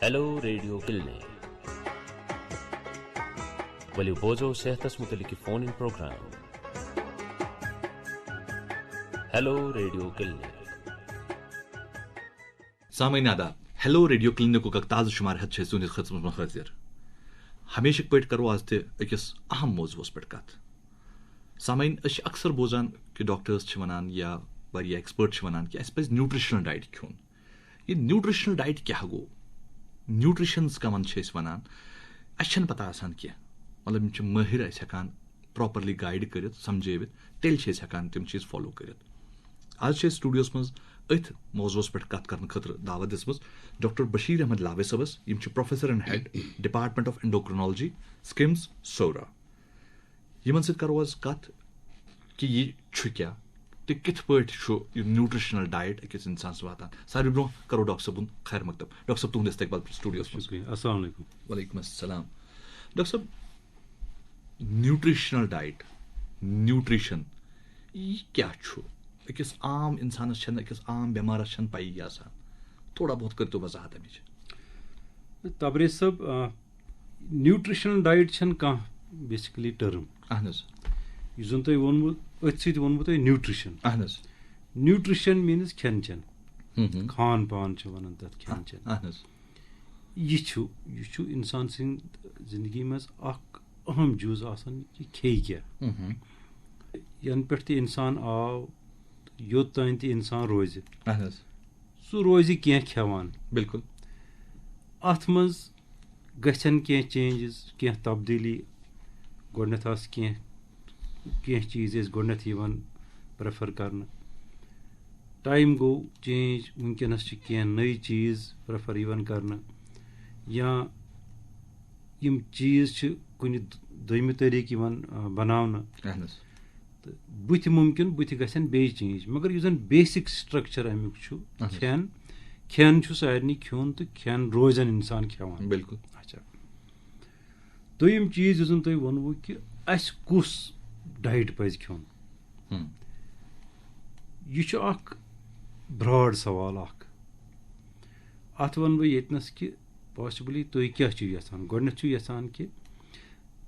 Hello radio किलने वलियो बोझो सेहतस मुतलिक phone in programme hello radio किलने सामईन आदाब हेलो रेडियो क्लिनिक का ताज़ शुमार हद सुनिस खदमत हाजिर हमेशा पे करो आज ते अकिस अहम मौजूस पे कत सामईन अक्सर बोजान कि डॉक्टर्स वनान या वारिया एक्सपर्ट वनान कि अस पज न्यूट्रिशनल डाइट खेन ये न्यूट्रिशनल डाइट क्या गो न्यूट्रिशंस कमन वनान अस पता आसान क्या मतलब माहिर हेकान प्रॉपरली गाइड कर समझे तेल हेकान तम चीज़ फॉलो कर आज स्टूडियोस मज अथ मौजूस पे कत कर खतर दावत दिसमस डॉक्टर बशीर अहमद लावे सबस professor and head department of endocrinology SKIMS Soura यमन सत करो आज कत कि यह क्या तो कित पे न्यूट्रिशनल डाइट अकिस इंसान वातान सारे ब्रो करो डॉक्टर साहब खैर मकतब डॉक्टर साहब तुंद इस्तकबाल स्टूडियोस अस्सलाम वालेकुम वालेकुम अस्सलाम डॉक्टर साहब न्यूट्रिशनल डाइट न्यूट्रिशन यह क्या अकिस आम इंसान अकिस आम बेमारस पई आसान थोड़ा बहुत कर तो वजाहत अमिच तबरेज साहब न्यूट्रिशनल डाइट कह बेसिकली टर्म अहन यह जन तुम वोनमुत अथ सत वोनमु तुम न्यूट्रिशन अहन न्यूट्रिशन मीन्स खेन चेन खान पान वन तथ खेन चेन अहन यह इंसान सद जिंदगी मज अहम जुज आसान कि खे क्या यन पे इंसान आव योत तान त इंसान रोज सह रोज कह खेवान बिल्कुल अथ मज गछन कह चेंजेस कह तब्दीली गोडनथ आस कह चीज़ गोडनथ प्रेफर करना टाइम गो चेंज वनकस कह नई चीज़ प्रेफर करना या यम चीज़ कुन दोयम तरीक बनाना तो बुथ मुमकिन बुथ गसन बे चेंज मगर यह जन बेसिक स्ट्रक्चर अमुक खेन खेन सारे खेन तो खेन रोजन इंसान खेवान बिल्कुल अच्छा दोयम चीज़ यह तुम वोनवु कि अस कुस डाइट पज खेन यह ब्रॉड सवाल अत वन बह येतनस कि पॉसिबली तुम क्या यसान गोडनथ यसान कि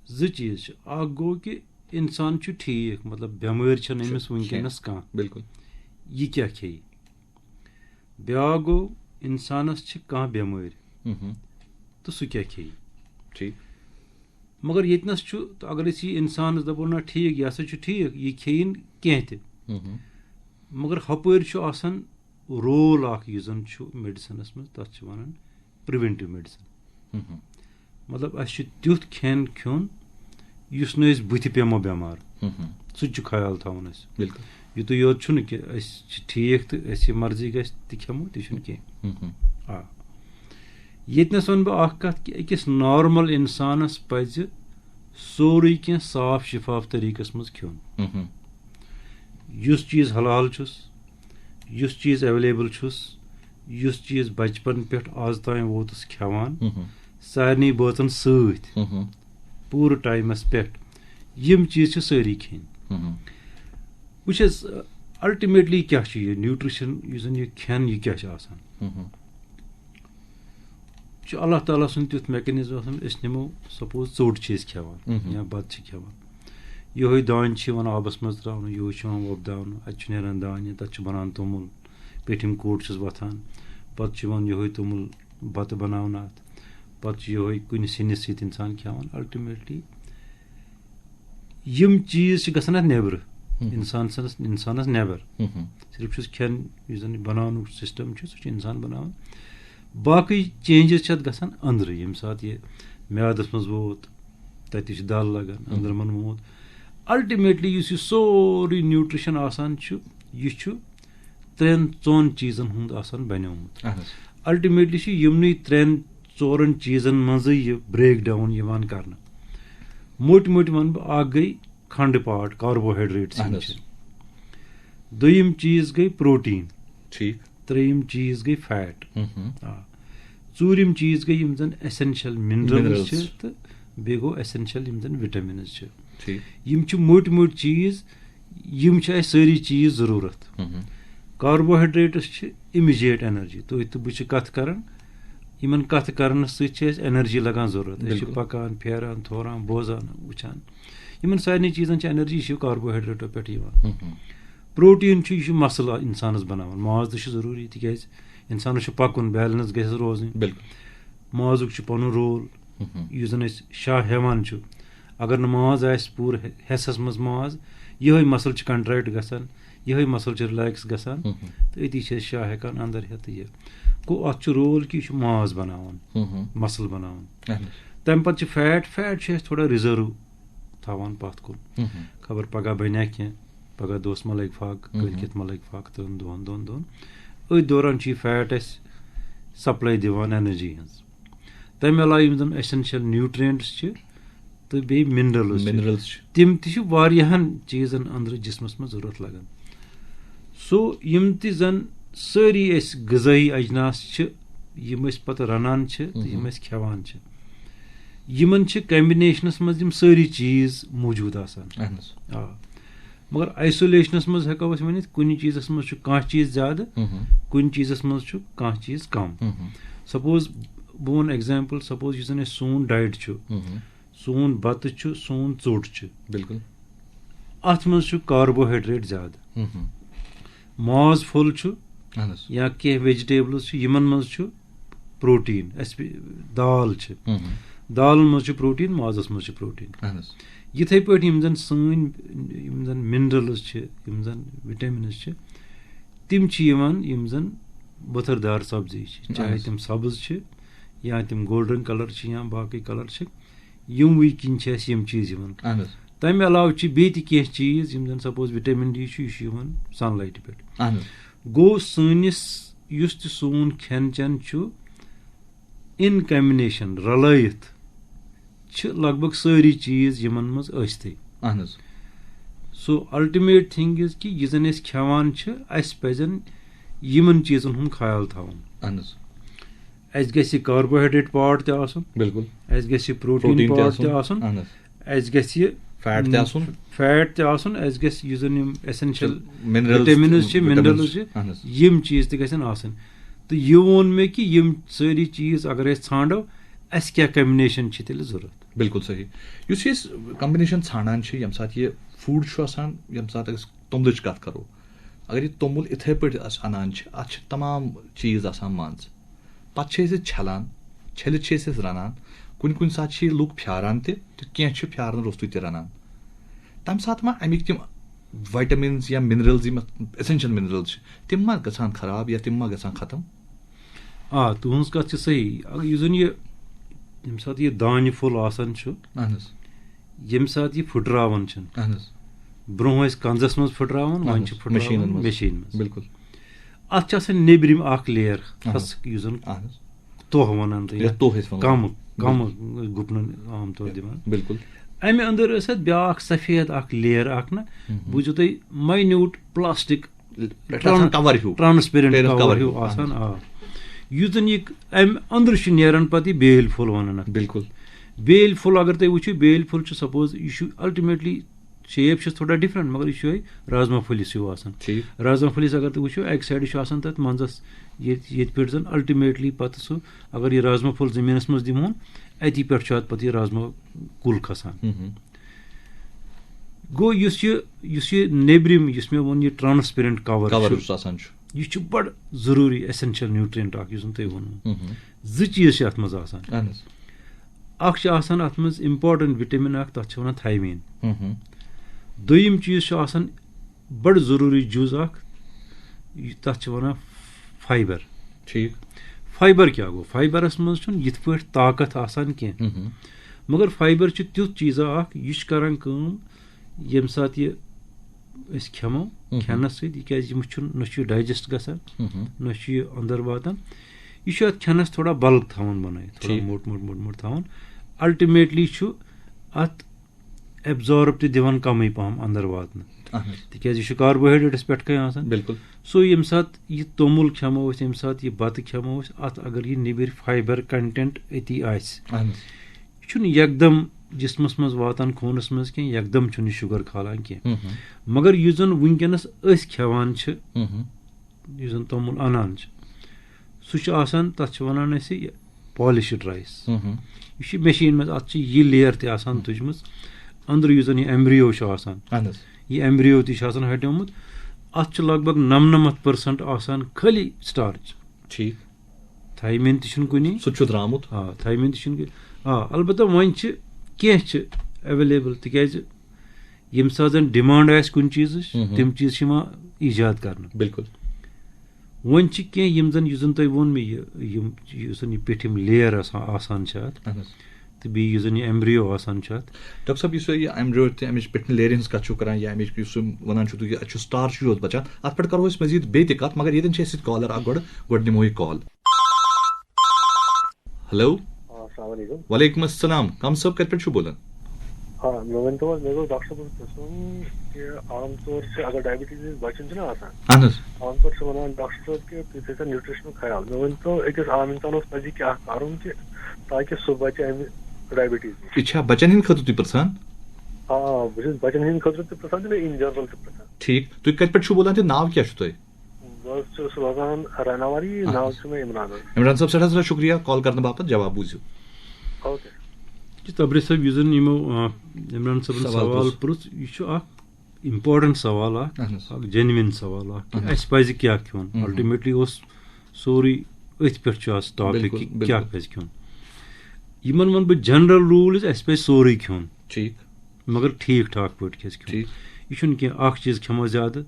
जो चीज़ गो कि इंसान ठीक मतलब बेमार अमिस वनकस कह बिल्कुल यह क्या खे ब्या गो इंसानस कह बेमार तो सह क्या खे ठीक मगर येतनस तो अगर यह इंसान दपो ना ठीक यह ठीक यह खेन कह त मगर हपर आसान रोल जन मेडिसिनस मज तथ वन प्रिवेंटिव मेडिसिन मतलब अस तुथ खेन खेन युस न बुथ पेमो बेमार सह ख्याल थवन बिल्कुल युत योत कि ठीक तो अस मर्जी गो तह कह येतनस वन बह कत कि अकिस नॉर्मल इंसानस पज सोरे कह साफ शिफाफ तरीकस मज खेन युस चीज़ हलाल युस चीज़ अवेलेबल युस चीज़ बचपन पे आज तान वोतस खेवान सारे बातन सत पूरे टाइमस पे यम चीज़ सारी खेन वुचस अल्टीमेटली क्या न्यूट्रिशन यह खेन यह क्या आसान अल्लाह ताला सुन तुथ मैकेनिज्म अस नमो सपोज चोट चीज़ खेवान या बत खेवान यह दान आबस मज त्रा यह वोपदावन अत नेरान दान तथ बनान तोमुल पेठिम कोट वथान पत् यह तोमुल बत बनावन अत पत् यह कुन सिनिस सत इंसान खेवान अल्टीमेटली यम चीज़ गसान नेबर इंसानस नेबर सिर्फ खेन यह बनान सिस्टम सह इंसान बनान बाकी चेंजेस गसान अंदर यम सात यह म्यादस मज वोत तत दल लगान अंदरमन वोत अल्टीमेटली यह सोरे न्यूट्रिशन आसान यह त्रेन चौन चीज़न हुंद आसान बनियोमुत अल्टीमेटली यमन त्रेन चोरन चीज़न मज यह ब्रेक डाउन करना मोट मोट वन बह गई खंड पाट कार्बोहाइड्रेट्स दोयम चीज़ गई प्रोटीन ठीक त्रेयम चीज़ गई फैट चूरिम चीज़ गई यम जन एसेंशियल मिनरल्स तो बे गो एसेंशियल यम जन विटामिन्स यम मोट मोट चीज़ यम सारी चीज़ ज़रूरत कार्बोहाइड्रेट्स इमीजिएट एनर्जी तो बह कत कर یِمن کتھ کرنہٕ سۭتۍ چھِ اَسہِ ایٚنرجی لگان ضروٗرت أسۍ چھِ پکان پھیران تھوران بوزان وٕچھان یِمن سارنٕے چیٖزن چھِ ایٚنرجی یہِ چھِ کاربوہایڈریٹو پٮ۪ٹھ یِوان پروٹیٖن چھُ یہِ چھُ مسل اِنسانس بناوان ماز تہِ چھُ ضروٗری تِکیازِ اِنسانس چھُ پکُن بیلنس گژھِ روزٕنۍ مازُک چھُ پنُن رول یُس زن أسۍ شاہ ہٮ۪وان چھُ اگر نہٕ ماز آسہِ پوٗرٕ حصس منٛز ماز یِہوے مسل چھِ کنٹریکٹ گژھان یِہوے مسل چھِ رِلیکس گژھان تہٕ أتی چھِ أسۍ شاہ ہٮ۪کان انٛدر ہٮ۪تھ تہٕ یہِ گوٚو اتھ چھُ رول کہِ یہِ چھُ ماز بناوان مسل بناوان تمہِ پتہٕ چھِ فیٹ چھِ أسۍ تھوڑا رِزٲرٕو تھاوان پتھ کُن خبر پگاہ بنیا کینٛہہ پگاہ دۄہس ما لگہِ پھاکھ کٲلکٮ۪تھ ما لگہِ پھاکھ دۄن أتھۍ دوران چھُ یہِ فیٹ اَسہِ سپلاے دِوان ایٚنرجی ہٕنٛز تمہِ علاوٕ یِم زن ایٚسٮ۪نشل نیوٗٹرینٹس چھِ تہٕ بیٚیہِ مِنرلٕز چھِ تِم تہِ چھِ واریاہن چیٖزن أنٛدرٕ جسمس منٛز ضروٗرت لگان سو یِم تہِ زن سٲری أسۍ غذٲیی اجناس چھِ یِم أسۍ پتہٕ رنان چھِ تہٕ یِم أسۍ کھٮ۪وان چھِ یِمن چھِ کمبِنیشنس منٛز یِم سٲری چیٖز موٗجوٗد آسان آ مگر آیسولیشنس منٛز ہٮ۪کو أسۍ ؤنِتھ کُنہِ چیٖزس منٛز چھُ کانٛہہ چیٖز زیادٕ کُنہِ چیٖزس منٛز چھُ کانٛہہ چیٖز کم سپوز بہٕ ونہٕ ایٚگزامپٕل سپوز یُس زن اَسہِ سون ڈایٹ چھُ سون بتہٕ چھُ سون ژوٚٹ چھُ بالکُل اتھ منٛز چھُ کاربوہایڈریٹ زیادٕ ماز پھوٚل چھُ یا کینٛہہ ویجِٹیبلٕز چھِ یِمن منٛز چھُ پروٹیٖن اَسہِ دال چھِ دالن منٛز چھُ پروٹیٖن مازس منٛز چھُ پروٹیٖن یِتھٕے پٲٹھۍ یِم زن سٲنۍ یِم زن مِنرلٕز چھِ یِم زن وِٹامِنٕز چھِ تِم چھِ یِوان یِم زن ؤتھٕر دار سبزی چھِ چاہے تِم سبٕز چھِ یا تِم گولڈن کلر چھِ یا باقٕے کلر چھِ یِموٕے کِنۍ چھِ اَسہِ یِم چیٖز یِوان تمہِ علاوٕ چھِ بیٚیہِ تہِ کینٛہہ چیٖز یِم زن سپوز وِٹامِن ڈی چھُ یہِ چھُ یِوان سن لایٹہِ پٮ۪ٹھ گوٚو سٲنِس یُس تہِ سون کھٮ۪ن چٮ۪ن چھُ اِن کمبِنیشن رلٲیِتھ چھِ لگ بگ سٲری چیٖز یِمن منٛز ٲسۍتھٕے سو الٹِمیٹ تھِنٛگ اِز کہِ یہِ زن أسۍ کھٮ۪وان چھِ اَسہِ پزن یِمن چیٖزن ہُنٛد خیال تھاوُن اَسہِ گژھِ کاربوہایڈریٹ پارٹ تہِ آسُن بالکل اَسہِ گژھِ پروٹیٖن پارٹ تہِ آسُن اَسہِ گژھِ فیٹ تہِ آسُن اَسہِ گژھِ یُس زن یِم ایٚسٮ۪نشل وِٹامِنٕز چھِ مِنرلٕز چھِ یِم چیٖز تہِ گژھن آسٕنۍ تہٕ یہِ ووٚن مےٚ کہِ یِم سٲری چیٖز اگر أسۍ ژھانڈو اَسہِ کیٛاہ کمبِنیشن چھِ تیٚلہِ ضروٗرت بالکل صحیح یُس أسۍ کمبِنیشن ژھانڈان چھِ ییٚمہِ ساتہٕ یہِ فُڈ چھُ آسان ییٚمہِ ساتہٕ أسۍ توٚملٕچ کتھ کرو اگر یہِ توٚمُل یِتھٕے پٲٹھۍ أسۍ انان چھِ اتھ چھِ تمام چیٖز آسان منٛز پتہٕ چھِ أسۍ چھلان چھٔلِتھ چھِ أسۍ رنان کُنہِ ساتہٕ چھِ یہِ لُکھ پھیاران تہِ تہٕ کینٛہہ چھِ پھیارنہٕ روٚستُے تہِ رنان تمہِ ساتہٕ ما امیِکۍ تِم وایٹمنز یا مِنرلز یِم ایٚسٮ۪نشل مِنرلز چھِ تِم ما گژھان خراب یا تِم ما گژھان ختم آ تُہنٛز کتھ چھِ صحیح یُس زن ییٚمہِ ساتہٕ یہِ دانہِ پھوٚل آسان چھُ ییٚمہِ ساتہٕ یہِ پھٕٹراوان چھِنہٕ برونٛہہ ٲسۍ کنزس منٛز پھٕٹراوان وۄنۍ چھِ پھٕٹراوان مِشیٖن منٛز بالکل اتھ چھِ آسان نیبرِم اکھ لیر یُس زن توہ ونان کم گُپنن عام طور دِوان بالکل امہِ انٛدر ٲس اتھ بیاکھ سفید اکھ لیر اکھ نہ بوٗزِو تُہۍ ماینیوٗٹ پلاسٹِک ٹرانسپیرنٹ کور ہیوٗ آسان آ یُس زن یہِ امہِ انٛدر چھُ نیران پتہٕ یہِ بیل پھوٚل ونان اتھ بالکل بیل پھوٚل اگر تُہۍ وٕچھِو بیل پھوٚل چھُ سپوز یہِ چھُ الٹِمیٹلی شیپ چھُس تھوڑا ڈِفرنٹ مگر یہِ چھُ یِہوے رازما پھٔلِس ہیوٗ آسان رازما پھٔلِس اگر تُہۍ وٕچھِو اکہِ سایڈٕ چھُ آسان تتھ منٛزس ییٚتہِ پٮ۪ٹھ زن الٹِمیٹلی پتہٕ سُہ اگر یہِ رازما پھوٚل زٔمیٖنس منٛز دِمہون اتی پٮ۪ٹھ چھُ اتھ پتہٕ یہِ رازما کُل کھسان گوٚو یُس یہِ نیبرِم یُس مےٚ ووٚن یہِ ٹرانسپیرنٹ کور آسان چھُ یہِ چھُ بڑٕ ضروٗری ایٚسٮ۪نشل نیوٗٹرینٹ اکھ یُس زن تۄہہِ ووٚنوٕ زٕ چیٖز چھِ اتھ منٛز آسان اکھ چھُ آسان اتھ منٛز امپاٹنٹ وِٹامِن اکھ تتھ چھِ ونان تھایمیٖن دوٚیِم چیٖز چھُ آسان بڑٕ ضروٗری جُز اکھ تتھ چھِ ونان فایبر ٹھیٖک فایبر کیٛاہ گوٚو فایبرس منٛز چھُنہٕ یِتھ پٲٹھۍ طاقت آسان کینٛہہ مگر فایبر چھُ تیُتھ چیٖزا اکھ یہِ چھُ کران کٲم ییٚمہِ ساتہٕ یہِ أسۍ کھٮ۪مو کھٮ۪نس سۭتۍ تِکیازِ یِم چھُنہٕ نہ چھُ یہِ ڈایجسٹ گژھان نہ چھُ یہِ انٛدر واتان یہِ چھُ اتھ کھٮ۪نس تھوڑا بلک تھاوان بنٲیِتھ تھوڑا موٚٹ تھاوان الٹِمیٹلی چھُ اتھ ایبزارب تہِ دِوان کمٕے پہم انٛدر واتنہٕ تِکیازِ یہِ چھُ کاربوہایڈریٹس پٮ۪ٹھ کَنۍ آسان بالکل سو ییٚمہِ ساتہٕ یہِ توٚمُل کھٮ۪مو أسۍ ییٚمہِ ساتہٕ یہِ بتہٕ کھٮ۪مو أسۍ اتھ اگر یہِ نیبٕرۍ فایبر کنٹینٹ أتی آسہِ یہِ چھُنہٕ یکدم جسمس منٛز واتان خوٗنس منٛز کینٛہہ یکدم چھُنہٕ یہِ شُگر کھالان کینٛہہ مگر یُس زن وُنکیٚنس أسۍ کھٮ۪وان چھِ یُس زن توٚمُل انان چھِ سُہ چھُ آسان تتھ چھِ ونان أسۍ पॉलिश्ड राइस यह मशीन में अत यह लेयर ते आसान तुजम अंदर यह जन एम्ब्रियो आसान यह एम्ब्रियो ते हट्योमुत अत लगभग 99% आसान खाली स्टार्च ठीक थाइमिन तुनी द्रामुत थाइमिन अलबत्ता वन कह एवेलेबल तिकाज यम साथ जन डिमांड आस कुन चीज तम चीज ईजाद कर बिल्कुल वन कह जन तुम वोन मे यह पेठिम लेयर आसान तो बी यह एम्ब्रियो आसान डॉक्टर साहब यह एम्ब्रियो अमिच पेटन लेयर हज कत करान या अमिच वन अत स्टार्च योत बचान अत पे करो मजीद बे कत मगर ये कॉलर गो निमो यह कॉल हेलो वालेकुम अस्सलाम कम सब कत पे बोलान हाँ मैं तो मेरे डॉक्टर कि आम तौर से अगर डायबिटीज बचन ना आसान आम तौर से वन डॉक्टर के न्यूट्रिशन ख्याल मैं तो अकिस आम इंसान पी क्या कर ताकि सह बचे डायबिटीज यह बचन हिंद खत प्रसान हाँ बहुत बचन हिंद खत प्रसान इन जनरल प्रसान ठीक तुम कत पे बोलान नाव क्या बस रोजान रनावारी नाव से इमरान साहब सड़ा शुक्रिया कॉल करने बापत जवाब बूझो ओके तबरे साहब यह इमरान साहब सवाल पुरुष यह इम्पोर्टेंट सवाल जेन्युइन सवाल अस पज क्या खोन अल्टीमेटली सोरी अथ पे टॉपिक क्या पज खोन यमन वन बह जनरल रूल्स अस पज सोरे खोन ठीक मगर ठीक ठाक पे खोन यह कह चीज खमो ज्यादा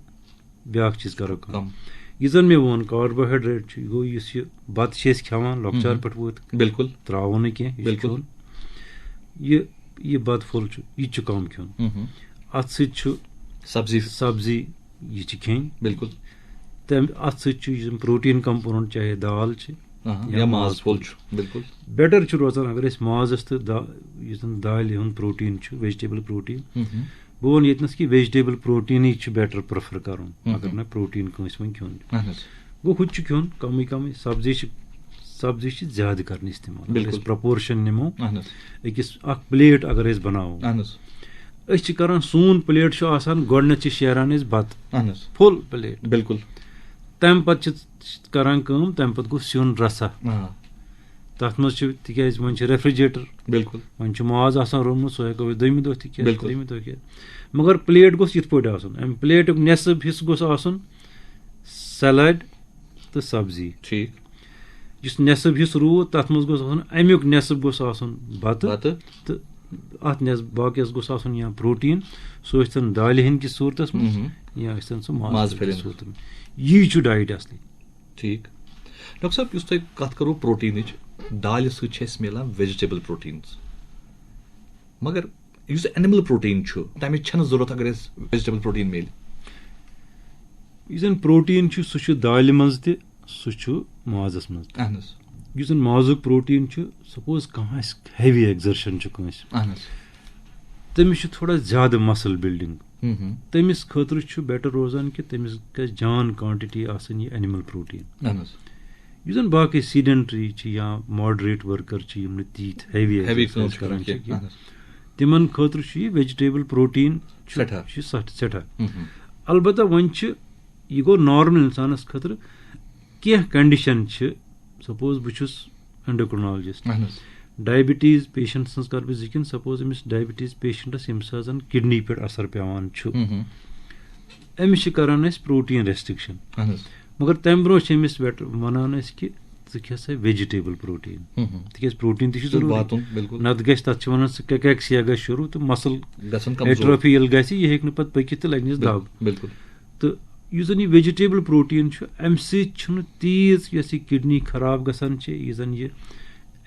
ब्या चीज करो कम यह जन मे वोन कार्बोहाइड्रेट गो इस बत खान लॉकचार पे वोत बिल्कुल त्रो न कह यह बद फुल यह कम खोन अत सब्जी सब्जी यह खेन बिल्कुल तम अत प्रोटीन कंपोनेंट चाहे दाल या माज फुल बिल्कुल बेटर रोजान अगर माजस तो दाल हूं प्रोटीन वेजिटेबल प्रोटीन बह वन यस कि वेजिटेबल प्रोटीन बेटर प्रेफर कर अगर ना प्रोटीन कंस वो खोन गो हु खोन कम कम सब्जी ज्यादा कर इस्तेमाल प्रपोर्शन निमो अकिस प्लेट अगर बनाओ कर सून प्लेट गोडनथ शेरान बत फुल प्लेट बिल्कुल तम पे करान तम पे गो सिन रसा तथ मज वन रेफ्रिजरेटर बिल्कुल वन माज रोनमुत सह हेको दमि दह तमि दह मगर प्लेट गोस यथ पे अम प्लेट नेसफ हिस्स गोस सलाड तो सब्जी ठीक जिस नेसफ हिस्स रूद तथ मज गोस अमुक नेसफ गोस बत तो अत बाकियस गोस या प्रोटीन सह दाल हिंद किस सूरत या सह माज सूरत यह डाइट असली ठीक डॉक्टर साहब तुम कत करो प्रोटीन दाल मिलान वेजिटेबल प्रोटीन मगर इस एनिमल प्रोटीन तमिच जरूरत अगर वेजिटेबल प्रोटीन मिल यह प्रोटीन सह दाल मज सह माजस मज माजुक प्रोटीन सपोज कह हेवी एक्सर्शन तमिस थोड़ा ज्यादा मसल बिल्डिंग तमिस खतर बेटर रोजान कि तमिस गज जान क्वांटिटी आसन यह एनिमल प्रोटीन यु जन बाकी सीडेंटरी या मॉडरेट वर्कर तीत हेवी एक्सरसाइज करान तिमन खतर यह वेजिटेबल प्रोटीन सठा अलबत्ता वन यह गो नॉर्मल इंसानस खतर कह कंडीशन सपोज बहुस एंडोक्रिनोलॉजिस्ट डायबिटीज पेशेंट सज कर जिक्र सपोज अमिस डायबिटीज पेशेंटस यम साजन किडनी पे असर पेवान अमिस करान प्रोटीन रेस्ट्रिक्शन मगर तम ब्रो अमिस वनान कि सा वेजिटेबल प्रोटीन तिक प्रोटीन तरूरी नत गि तथ वन कैकेक्सिया ग शुरू तो मसल एट्रोफी यह हे पे पकित तो लगनस दब तो यह वेजिटेबल प्रोटीन अम तीज यह किडनी खराब गसान यह जन यह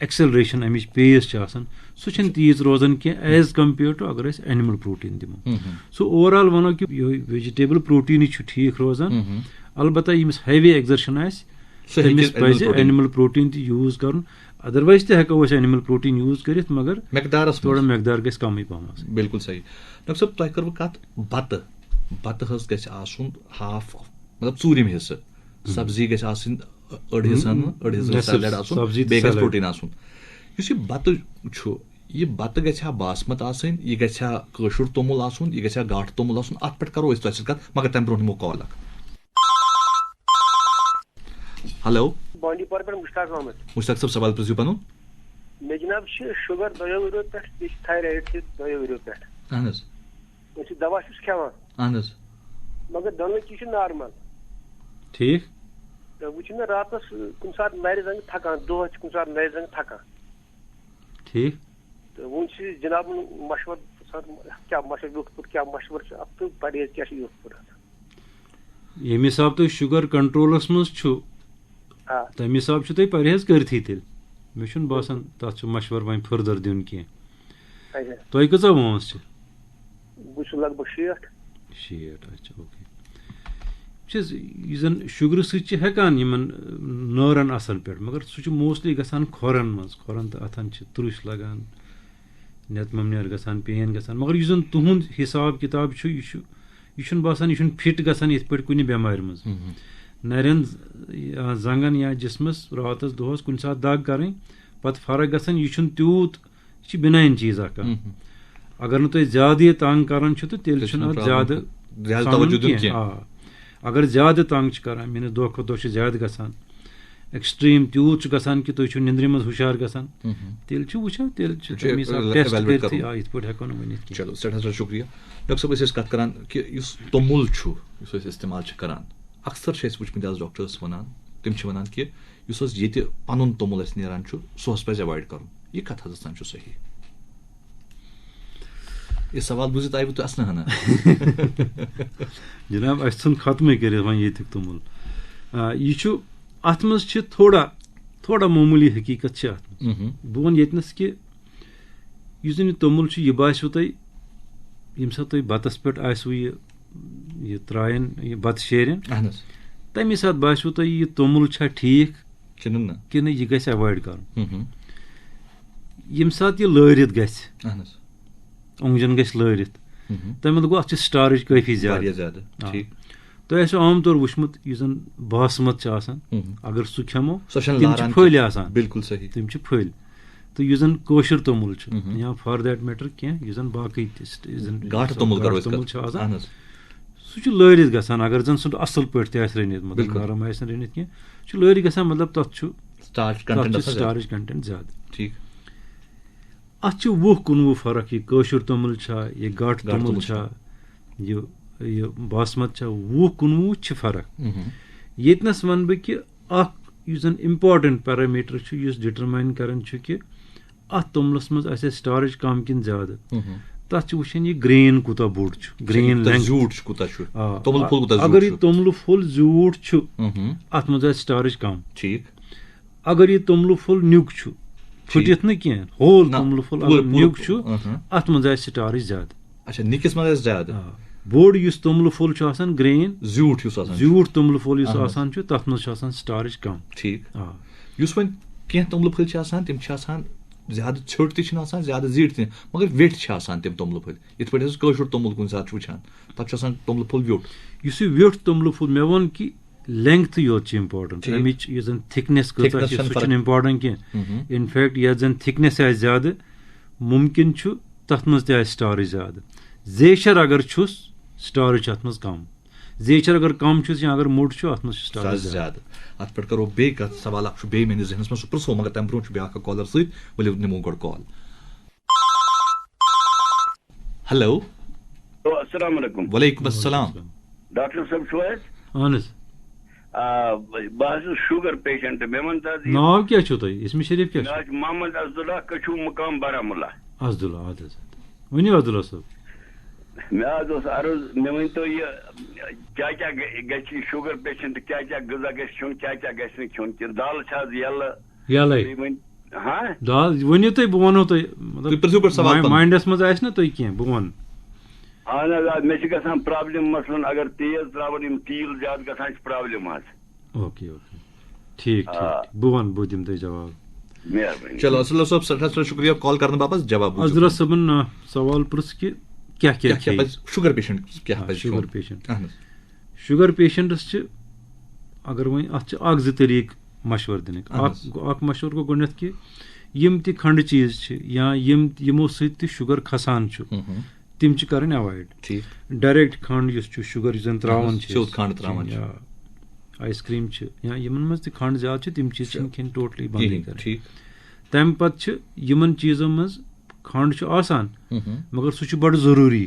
एक्सेलरेशन अमिच पेस सह तीज रोजान कह एज कम्पेयर टू अगर एनिमल प्रोटीन दिमो सो ओवरऑल वनो कि वेजिटेबल प्रोटीन ठीक रोजान अलबत्ता यमिस हेवी एक्सर्शन तमिस पज एनिमल प्रोटीन यूज कर अदरवाइज तो एनिमल प्रोटीन यूज कर मगर थोड़ा मकदार गस कम पहम बिल्कुल सही डॉक्टर साहब तुम करो कत बत हाफ मतलब चूरिम हिस्स सब्जी गड़ प्रोटीन यह बत गया बासमत यह गया कशुर तोमुल यह गया गाठ तोमुल अत पे करो कत मगर तम ब्रो निमो कॉल हेलो मुश्ताक साहब सवाल पृथ्वी पन मे जनाब शुगर 2 ؤريو पे थायराइड 2 ؤريو पे दवा खेवान मगर दोनों चीज नॉर्मल ठीक तो वो रात कुन सात नर जंग थकान दह कुन सात नर जंग थकान ठीक तो वो जनाब मशवर क्या मशवर क्या मशवर अब तो परहेज क्या ये हिसाब तुम शुगर कंट्रोलस मज तम हिसाब तुम परहेज करथी तेल मे बासान तथ मशवर वन फर्दर दिन कह तुम कचा वोस लगभग 60 अच्छा ओके जन शुगर सकान नरन असल पे मगर सह मोस्टली गसान खोरन मज खोरन तो अथन त्रुश लगान नेत ममनेर गसान पेन गसान मगर यह तुहद हिसाब किताब यह बासान यह फिट गसान इत पे कुछ बेमार मज नरन जंगन या जिसमस रात दोहस कुछ सात दाग करें पत फर्क गसान यह तूत यह बिनाइन चीज अगर नु तुम ज्यादा तंग करान तो तेल ज्यादा अगर ज्यादा तंग करान मीन दह खो दह ज्यादा गसान एक्सट्रीम तूत गसान कि तुम निंद्र मज हुशार गसान तेल वुचो तेल चलो सठा शुक्रिया डॉक्टर साहब कत करान कि तोमुल इस्तेमाल करान अक्सर वुचमत डॉक्टर्स वनान तम वनान कि ये पन तोमुल नीरान सह पे अवॉइड कर यह कत तान सही यह सवाल बुझित आयु तो असना हना जनाब अन खत्म कर ये तोमुल यह अत मज थोड़ा मामूली हकीकत बह वन यस कि तोमुल यह बासो तुम यम सा तुम बतस पे यह त्रायन यह बत शेरन तमी सात बासो तुम यह तोमुल ठीक कि यह गि अवॉइड कर यम सात यह लरित ग ओंगजन गि लरित तमें गो अत स्टारच काफी ज्यादा तुम आम तौर वुचमुत यह बासमत अगर सह खेमो तम फल बिल्कुल सही तम फल तो यह जन कोशर तोमुल या फॉर दैट मैटर कह बाकी गाठ तोमुल सह लरित गसान अगर जन सह असल पे रनित मतलब नरम रनित कह लरित गसान मतलब तथ स्टारच कंटेंट ज्यादा ठीक अत 20-19 फर्क यह कोशर तोमुल यह गाठ तोमुल यह बासमत 20-19 फर्क येतनस वन बह कि जन इम्पॉर्टेंट पैरामीटर डिटरमाइन करान कि अत तोमुलस मज स्टारच कम कि ज्यादा तथ वुचन यह ग्रेन कूता बोड़ ग्रेन अगर यह तोमुल फुल जूठ अत मज स्टारच कम ठीक अगर यह तोमुल फुल न्युक फुटित न कह होल तोमुल फुल अगर न्युक अत मज स्टारच ज्यादा अच्छा निकस मज ज्यादा बोड़ तोमुल फुल ग्रेन जूठ तोमुल फुल तथ मज स्टारच कम ठीक वन कह तोमुल फुल तम ज्यादा छोट ज्यादा जीट मगर वेट तम तोमुल फुल इत पे कशुर तोमुल कुछ सात वुचान तक तोमुल फुल व्योट वेट तोमुल फुल मे वो कि लेंथ योत इम्पोर्टेंट अमिच जन थिकनेस इम्पोर्टेंट कह इनफैक्ट यह जन थिकनेस ज्यादा मुमकिन तथ मज स्टारच ज्यादा जेशर अगर स्टारच अत मज कम जेशर अगर कम या अगर मुड अत मज स्टारच ज्यादा अत पे करो बे सवाल बे मेनिस जहनस मज पृसो मगर तम ब्रो ब्या कॉलर सलो निमो गो कॉल हेलो अस्सलाम वालेकुम वालेकुम अस्सलाम डॉक्टर साहब अहन बह शुगर पेशेंट मे वन नाव क्या इसमें शरीफ क्या मोहम्मद अब्दुल्ला कछू मुकाम बारामुला अब्दुल्ला वनो अब्दुल्ला साहब मे अर्ज मे वन तो यह क्या क्या शुगर पेशेंट क्या क्या गजा गुन क्या क्या गुन दाल यल हाँ दाल वन तुम बह वो तुम माइंडस मज ना तुम कह बह वन अहन मे प्रॉब्लम मसलन अगर तेज त्रावन तील ज्यादा गसान प्रॉब्लम ओके ओके ठीक बह वन बह दिम तुम जवाब मेहरबानी चलो अब्दुल्ला साहब सठा शुक्रिया कॉल करने बापस जवाब अब्दुल्ला साहबन सवाल पृछ कि क्या शुगर पेशेंट शुगर पेशेंटस अगर वन अ तरीक मशवर दिन मशवर गो गुत कि यम ति खंड चीज या यमो सत शुगर खसान तिम कर अवॉइड डायरेक्ट खंड शुगर जन त्रावन या आइसक्रीम या यमन मज खंड ज्यादा तिम चीज खेन टोटली बंद कर तम पत्त यमन चीजों मज खंड छ आसान मगर सह बड़ जरूरी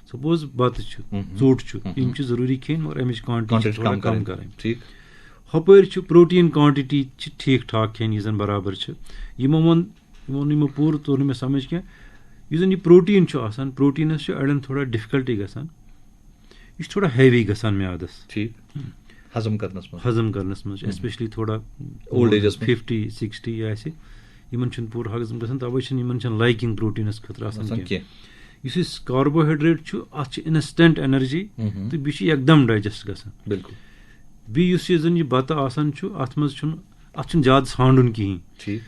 सपोज बत चोट जरूरी खेन मगर अमिच क्वांटिटी कम कर हपर प्रोटीन क्वांटिटी ठीक ठाक खेन यह बराबर यमो वो पूर तोर मे समझ क्या यह प्रोटीन प्रोटीनस अड़न थोड़ा डिफिकल्टी गसान यह थोड़ा हैवी गसान म्यादस हजम करनस मज एस्पेशली थोड़ा ओल्ड एज 50-60 आसे यमन पूर हजम गसान तवे लाइकिंग प्रोटीनस खतर आसान इस कार्बोहाइड्रेट अत इंस्टेंट एनर्जी तो बी एकदम डाइजेस्ट गसान बिल्कुल बी यह बत आसान अत अत ज्यादा ांडुन कहीं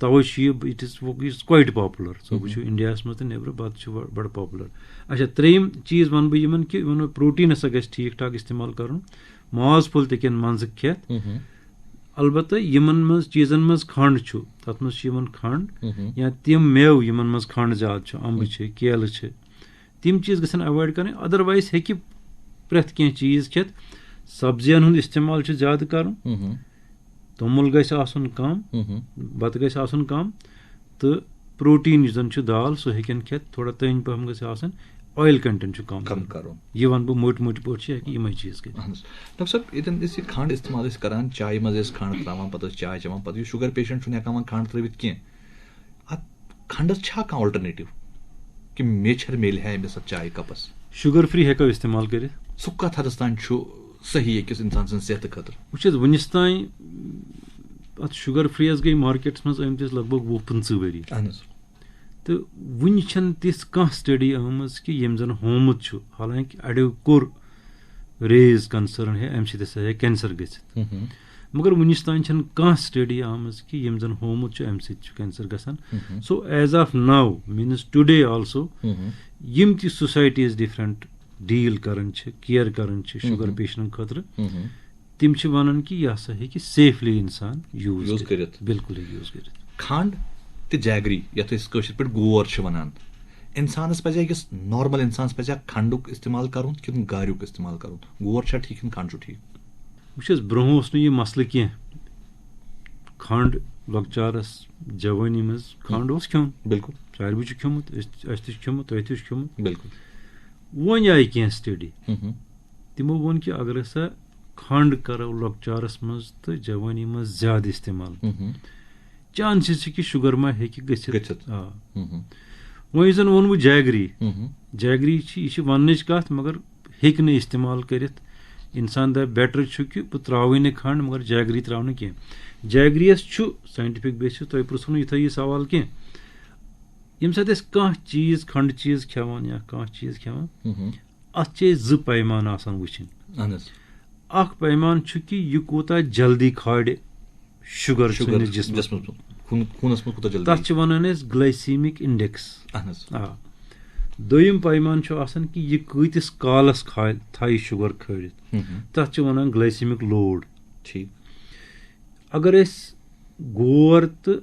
तवे इट इज क्वाइट पॉपुलर सो वो इंडिया मज तो नेबर बत बड़ पॉपुलर अच्छा त्रेम चीज वन बह यमन कि प्रोटीनस गि ठीक ठाक इस्तेमाल कर माज फुल तन मंज खेत अलबत्ता यमन मज चीजन मज खंड तथ मज खंड या तम मेव यमन मज खंड ज्यादा अम्ब केल तम चीज गसन अवॉइड कर अदरवाइज हेकि प्रेथ कह चीज खेत सब्जियन हुंद इस्तेमाल ज्यादा कर तोमुल गस आसन कम बत गस आसन कम तो प्रोटीन जन दाल सह हेकन खेत थोड़ा तन पहम गस आसन ऑयल कंटेंट कम करो यह वन बह मोट मोट पे यम चीज गई डॉक्टर साहब ये खंड इस्तेमाल करान चाय मज खंड त्रावान पे चाय चवान पे शुगर पेशेंट हेकान खंड त्रिवित कह खंडस कह अल्टरनेटिव कि मेछर मेल है अमिस चाय कपस शुगर फ्री हेको इस्तेमाल कर सह कत हदस तान सही अकिस इंसान सन सेहत खतर वुच वनिस तान अत शुगर फ्री गई मार्केट्स मज आमतिस लगभग 20-25 वरी तो वन तिस कह स्टडी आमज कि यम जन होमुत हालांकि अड़ो कोर रेज कंसर्न है अम सह कैंसर गसित मगर वनिस तान कह स्टडी आमज कि यम जन होमुत अम कैंसर गसान so as of now means today also यम ति सोसाइटीज डिफरेंट डील करन केयर करन शुगर पेशेंट खतर तिम वन कि यह हसा है कि सेफली इंसान यूज कर बिल्कुल यूज कर खंड तो जैगरी ये पे गोर वनान इंसानस पे अकिस नॉर्मल इंसान पे खंडुक इस्तेमाल करुन कि गारियुक इस्तेमाल करुन गोर ठीक खंड ठीक वो ब्रोह यह मसल कह खंड लॉकचारस जवानी मज खंड खोन बिल्कुल सारे खोमुत खोमुत तुम खोमुत बिल्कुल वन आई कह स्टडी तमो वोन कि अगर हसा खंड करो लॉकचारस मज तो जवानी मज ज्यादा इस्तेमाल चांसेस कि शुगर मा हे गसित वो जन वो बह जैगरी यह वन कत मगर हेक न इस्तेमाल कर इंसान द बेटर कि बह त्रा खंड मगर जैगरी त्रा कह जैगरीस साइंटिफिक बेसिस तुम पृथु यह सवाल कह यम कह चीज खंड चीज खेवान या कह चीज खेवान अत ज पैमान आसान वुचन अख पैमान कि यह कूता जल्दी खाड़ शुगर तथ वन ग्लाइसीमिक इंडेक्स दोयम पैमान कि यह कतिस कालस थाई शुगर खड़ित तथ वन ग्लाइसीमिक लोड अगर गोर तो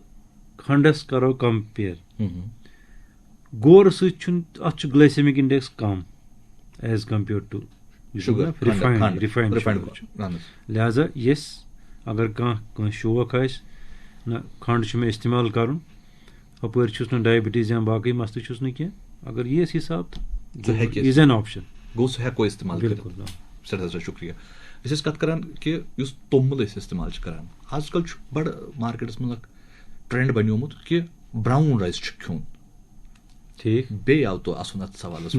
खंडस करो कंपेयर गोर सत ग्लाइसीमिक इंडेक्स कम as compare to sugar refined लिहाजा यस अगर कह शौक ना खंड मे इस्तेमाल कर हपर डायबिटीज या बाकी मसले कह अगर ये हिसाब तो इज एन ऑप्शन गो सह हेको इस्तेमाल बिल्कुल सर शुक्रिया कत करान कि तोमुल इस्तेमाल करान आजकल बड़ मार्केटस मज ट्रेंड बनियोमुत कि ब्राउन राइस खोन ठीक बे आव तो असन अत सवालस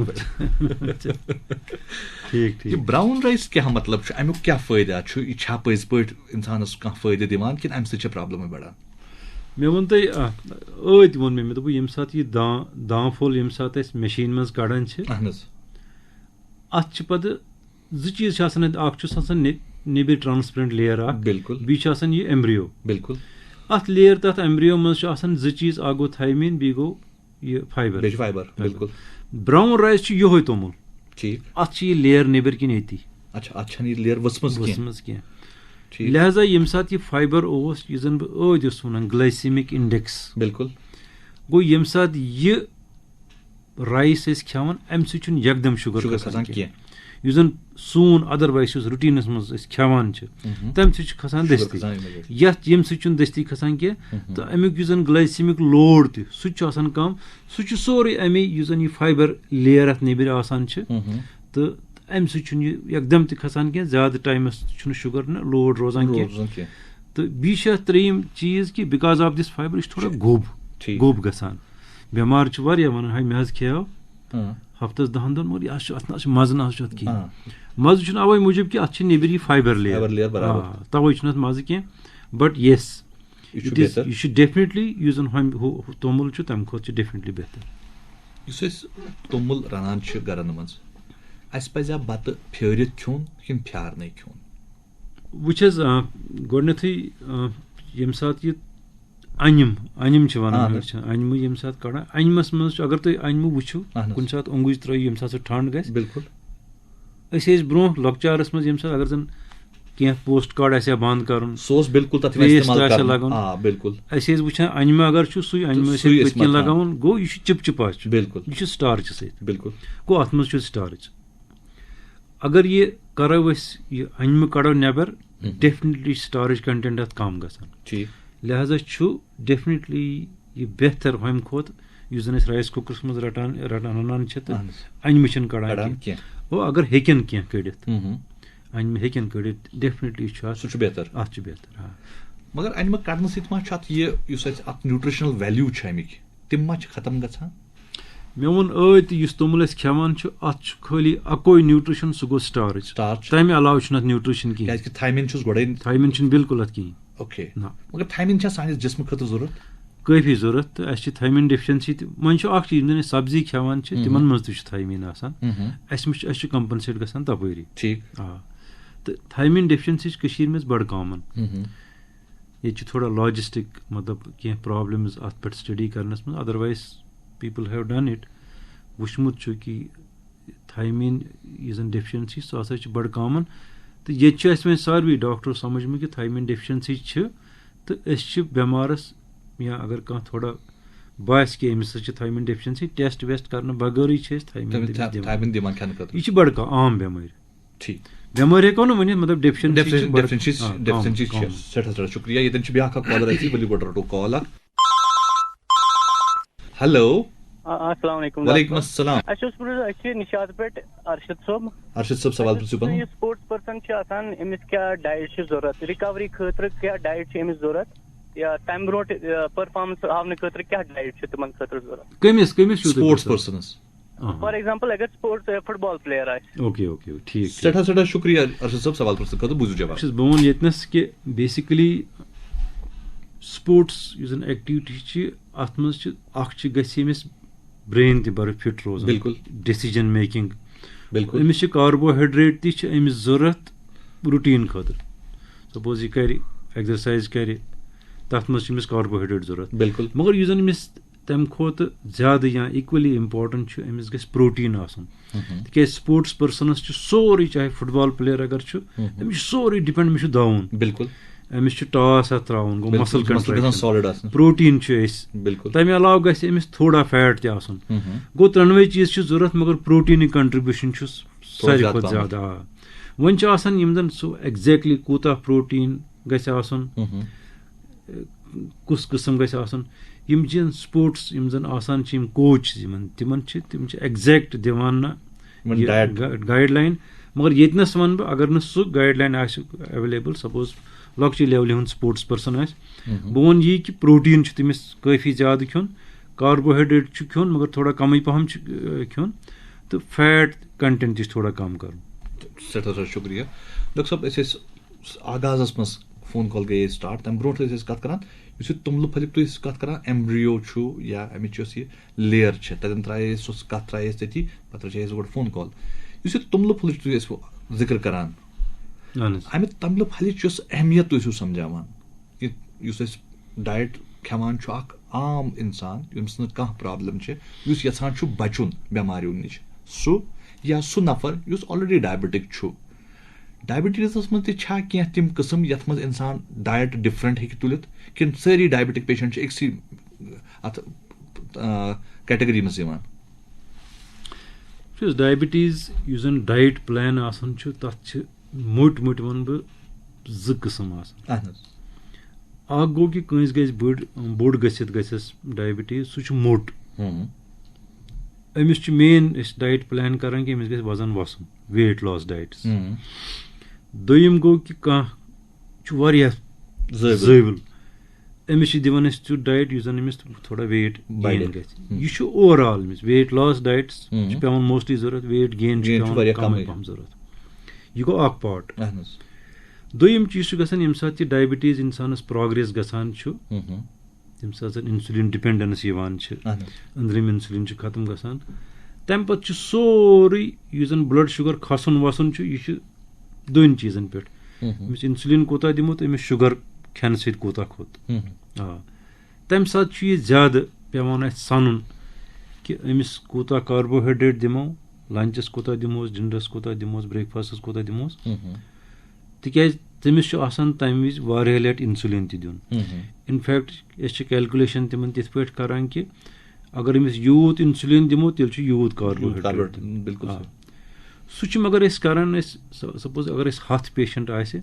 ठीक ब्राउन राइस क्या मतलब अमुक क्या फायदा यह पज पे इंसानस कह फायदे दिवान कि अम सह प्रॉब्लम बढ़ान मे वो तुम वो मे दोप ये सात यह दाफोल ये सात मशीन मज कड़ान अत पे ज चीज नेबर ट्रांसपेरेंट लेयर बिल्कुल बी यह एम्ब्रियो बिल्कुल अत लेयर तथ एम्ब्रियो मज ज चीज अ गो थायमीन बी गो यह फाइबर बिल्कुल ब्राउन राइस यो तोमुल ठीक अत लेयर नेबर किन ये अच्छा अच्छा लेयर वसमज कह लिहाजा यम सात यह फाइबर यह जन बह वन ग्लाइसीमिक इंडेक्स बिल्कुल गो यम सात यह राइस खेवान अम सह एकदम शुगर یُس زَن سون اَدروایز یُس رُٹیٖنَس منٛز أسۍ کھٮ۪وان چھِ تَمہِ سۭتۍ چھُ کھسان دٔستی یَتھ ییٚمہِ سۭتۍ چھُنہٕ دٔستی کھسان کینٛہہ تہٕ اَمیُک یُس زَن گلایسیمِک لوڈ تہِ سُہ تہِ چھُ آسان کَم سُہ چھُ سورُے اَمے یُس زَن یہِ فایبر لییر اَتھ نیٚبٕرۍ آسان چھِ تہٕ اَمہِ سۭتۍ چھُنہٕ یہِ یکدم تہِ کھسان کینٛہہ زیادٕ ٹایمَس چھُنہٕ شُگر نہٕ لوڈ روزان کینٛہہ تہٕ بیٚیہِ چھِ اَتھ ترٛیٚیِم چیٖز کہِ بِکاز آف دِس فایبر یہِ چھُ تھوڑا گوٚب گژھان بٮ۪مار چھِ واریاہ وَنان ہے مےٚ حظ کھیٚیو ہفتس 10 دۄہن مگر یہِ حظ چھُ اَتھ نہ حظ چھُ مَزٕ نہ حظ چھُ اَتھ کِہیٖنۍ مَزٕ چھُنہٕ اَوے موٗجوٗب کہِ اَتھ چھِ نیٚبٕرۍ یہِ فایبر لییر تَوے چھُنہٕ اَتھ مَزٕ کینٛہہ بٹ یس یہِ چھُ ڈیفنِٹلی یُس زَن ہُمہِ توٚمُل چھُ تَمہِ کھۄتہٕ چھُ ڈیفنِٹلی بہتر. یُس أسۍ توٚمُل رَنان چھِ گرن منٛز اَسہِ پَزِ بَتہٕ پھیٲرِتھ کھیوٚن کِنہٕ پھیارنَے کھیوٚن؟ وٕچھ حظ گۄڈنیٚتھٕے ییٚمہِ ساتہٕ یہِ أنِم چھِ وَنان أنمہٕ ییٚمہِ ساتہٕ کَڑان أنمَس منٛز چھُ اگر تُہۍ أنمہٕ وٕچھِو کُنہِ ساتہٕ اوٚنٛگُج ترٲیِو ییٚمہِ ساتہٕ سُہ ٹھنٛڈ گژھِ بِلکُل أسۍ ٲسۍ برونٛہہ لۄکچارَس منٛز ییٚمہِ ساتہٕ اگر زَن کینٛہہ پوسٹ کاڈ آسہِ ہا بنٛد کَرُن سُہ اوس بِلکُل پیسٹ آسہِ ہا لگاوُن بِلکُل أسۍ ٲسۍ وٕچھان أنمہٕ اگر چھُ سُے أنمہٕ ٲسۍ پٔتۍ کِنۍ لگاوُن گوٚو یہِ چھُ چِپچِپاچ بِلکُل یہِ چھُ سٹارچہِ سۭتۍ بِلکُل گوٚو اَتھ منٛز چھُ سٹارٕچ اگر یہِ کَرو أسۍ یہِ أنمہٕ کَڑو نٮ۪بر ڈیفنِٹلی سٹارٕچ کَنٹینٹ اَتھ کَم گژھان لہٰذا چھُ ڈیفنِٹلی یہِ بہتر ہُمہِ کھۄتہٕ یُس زَن أسۍ رایِس کُکرَس منٛز رَٹان رَنان چھِ تہٕ أنمہٕ چھِنہٕ کَڑان کینٛہہ گوٚو اگر ہیٚکن کینٛہہ کٔڑِتھ أنمہٕ ہیٚکن کٔڑِتھ ڈیفنِٹلی چھُ اَتھ سُہ چھُ بہتر اَتھ چھُ بہتر مگر أنمہٕ کَڑنہٕ سۭتۍ ما چھُ اَتھ یہِ یُس اَسہِ اَتھ نیوٗٹرِشنل ویلیوٗ چھِ اَمِکۍ تِم ما چھِ ختم گژھان؟ مےٚ ووٚن ٲدۍ یُس توٚمُل أسۍ کھٮ۪وان چھُ اَتھ چھُ خٲلی اَکوے نیوٗٹرِشن سُہ گوٚو سٹارٕچ تَمہِ علاوٕ چھُنہٕ اَتھ نیوٗٹرِشن کِہیٖنۍ کیازِ کہِ تھایمِن چھُس گۄڈے تھایمِن چھُنہٕ بِلکُل اَتھ کِہیٖنۍ اوکے مگر تھایمِن چھا سٲنِس جسمہٕ خٲطرٕ ضوٚرتھ کٲفی ضوٚرتھ تہٕ اَسہِ چھِ تھایمِن ڈیفشنسی تہِ وۄنۍ چھُ اکھ چیٖز یِم زَن أسۍ سبزی کھٮ۪وان چھِ تِمن منٛز تہِ چھُ تھایمِن آسان اَسہِ چھُ کمپنسیٹ گژھان تَپٲری تہٕ تھایمِن ڈیفشنسی چھِ کٔشیٖر منٛز بڑٕ کامن ییٚتہِ چھِ تھوڑا لاجِسٹِک مطلب کینٛہہ پرابلِمٕز اَتھ پٮ۪ٹھ سٹڈی کرنس منٛز otherwise people have done it وٕچھمُت چھُ کہِ تھایمِن یُس زَن ڈیفشنسی سُہ ہسا چھِ بڑٕ کامن تہٕ ییٚتہِ چھُ اَسہِ وۄنۍ ساروٕے ڈاکٹرو سمجھمُت کہِ تھایمِن ڈیفشنسی چھِ تہٕ أسۍ چھِ بٮ۪مارَس یا اگر کانٛہہ تھوڑا باسہِ کہِ أمِس ہسا چھِ تھایمِن ڈیفشنسی ٹیسٹ ویسٹ کرنہٕ بغٲرٕے چھِ أسۍ تھایمِن دِوان یہِ چھِ بڑٕ عام بٮ۪مٲرۍ بٮ۪مٲرۍ ہٮ۪کو نہٕ ؤنِتھ مطلب شُکریہ ییٚتٮ۪ن چھُ بیاکھ اکھ کالر اَسہِ ؤلِو گۄڈٕ رَٹو کال اکھ ہیلو السلام علیکم وعلیکم السلام اَسہِ اوس أسۍ چھِ نِشاط پٮ۪ٹھ ارشد صٲب سوال پرٛژھِو پَنُن یُس سپوٹٕس پٔرسن چھُ آسان أمِس کیاہ ڈایٹ چھِ ضوٚرتھ رِکوری خٲطرٕ کیاہ ڈایٹ چھِ أمِس ضوٚرتھ یا تَمہِ برونٛٹھ پٔرفارمنس ہاونہٕ خٲطرٕ کیاہ ڈایٹ چھِ تِمن خٲطرٕ ضوٚرتھ سپوٹٕس پٔرسنس فار ایگزامپل اگر سپوٹس فُٹ بال پٕلیر آسہِ ٹھیٖک سٮ۪ٹھاہ شُکریہ ارشد صٲب سوال پرٛژھنہٕ خٲطرٕ بوٗزِو جواب بہٕ وَنہٕ ییٚتنس کہِ بیسِکلی سپوٹٕس یُس زَن ایکٹِوِٹی چھِ اَتھ منٛز چھِ اکھ چھِ گژھِ أمِس برین تہِ بَڑٕ فِٹ روزان بِلکُل ڈیسِجن میکِنگ بِلکُل أمِس چھِ کاربوہایڈریٹ تہِ چھِ أمِس ضوٚرتھ روٗٹیٖن خٲطرٕ سپوز یہِ کرِ ایٚگزرسایز کرِ تَتھ منٛز چھِ أمِس کاربوہایڈریٹ ضوٚرتھ بِلکُل مگر یُس زَن أمِس تَمہِ کھۄتہٕ زیادٕ یا اِکولی اِمپاٹنٹ چھُ أمِس گژھِ پروٹیٖن آسُن تِکیازِ سپوٹٕس پٔرسنس چھُ سورُے چاہے فُٹ بال پٕلیر اگر چھُ أمِس چھُ سورُے ڈِپینڈ أمِس چھُ دوُن بِلکُل أمِس چھُ ٹاس اَتھ تراوُن گوٚو مسل سالِڈ آسان پروٹیٖن چھُ أسۍ بِلکُل تَمہِ علاوٕ گژھِ أمِس تھوڑا فیٹ تہِ آسُن گوٚو ترٛٮ۪نوَے چیٖز چھِ ضوٚرتھ مگر پروٹیٖنٕکۍ کنٹربیوٗشن چھُ ساروی کھۄتہٕ زیادٕ وۄنۍ چھُ آسان یِم زَن سُہ ایٚگزیکٹلی کوٗتاہ پروٹیٖن گژھِ آسُن کُس قٕسم گژھِ آسُن یِم چھِ سپوٹٕس یِم زَن آسان چھِ یِم کوچ یِمن تِم چھِ ایٚگزیکٹ دِوان نہٕ گایڈ لاین مگر ییٚتنس وَنہٕ بہٕ اگر نہٕ سُہ گایڈ لاین آسہِ ایویلیبٕل سپوز لۄکچہِ لیولہِ ہُنٛد سپوٹٕس پٔرسن آسہِ بہٕ وَنہٕ یی کہِ پروٹیٖن چھُ تٔمِس کٲفی زیادٕ کھیوٚن کاربوہایڈریٹ چھُ کھیوٚن مگر تھوڑا کمٕے پہم چھُ کھیوٚن تہٕ فیٹ کنٹینٹ تہِ چھُ تھوڑا کم کرُن سٮ۪ٹھاہ شُکریہ ڈاکٹر صٲب أسۍ ٲسۍ آغازس منٛز فون کال گٔیے سٹارٹ تَمہِ برونٛٹھ ٲسۍ أسۍ کتھ کران یُس یہِ توٚملہٕ پھٔلِک تُہۍ ٲسِو کتھ کران ایمبرِیو چھُ یا اَمِچ یۄس یہِ لیر چھِ تَتٮ۪ن ترٛایے أسۍ سۄ کتھ ترٛایے أسۍ تٔتی پتہٕ رچے اَسہِ گۄڈٕ فون کال یُس یہِ توٚملہٕ پھٔلِچ تُہۍ ٲسوٕ ذِکر کران اَمہِ توٚملہٕ پھلِچ یۄس اہمیت تُہۍ ٲسِو سمجھاوان کہِ یُس أسۍ ڈایٹ کھٮ۪وان چھُ اکھ عام اِنسان ییٚمِس نہٕ کانٛہہ پرابلم چھِ یُس یژھان چھُ بچُن بٮ۪ماریو نِش سُہ یا سُہ نفر یُس آلریڈی ڈایبٹِک چھُ ڈایبٹیٖزس منٛز تہِ چھا کینٛہہ تِم قٕسم یتھ منٛز اِنسان ڈایٹ ڈِفرنٹ ہیٚکہِ تُلِتھ کِنہٕ سٲری ڈایبٹِک پیشنٹ چھِ أکسٕے اَتھ کیٹگری منٛز یِوان Because diabetes yus zan diet plan asan chu tat chu mot wan bh zٕ qism asan. Akh go ki kans gais bod gasit gaises diabetes su chu mot. Amis chu main is diet plan karan ki amis gais wazan wasun, weight loss diets. Doyim go ki kah chu variya zaibil. Amis chu divan is chu diet yus zan amis thoda weight gain gais. Yu chu overall amis weight loss diets chu pevan mostly zarurat, weight gain chu pevan kam zarurat. Yu go akh part. Doyim cheez chu gasan yem sat diabetes insanas progress gasan chu. Yem sat insulin dependence yivan chu. Andrim insulin chu khatam gasan. Tam pat chu sori yus zan blood sugar khasun wasun chu yu chu doin cheezan pet. Amis insulin kota dimo to amis sugar khan sit kota khot. Tam sat chu ye zyada pevan as sanun ki amis kota carbohydrate dimo, lunches kota dimos, dinners kota dimos, breakfasts kota dimos. Tikaz temis chu asan time is variya let insulin ti diun. In fact es chu calculation timan tith pet karan ki agar emis youth insulin dimo tel chu youth carbohydrate bilkul su chu magar es karan es suppose agar es hath patient aise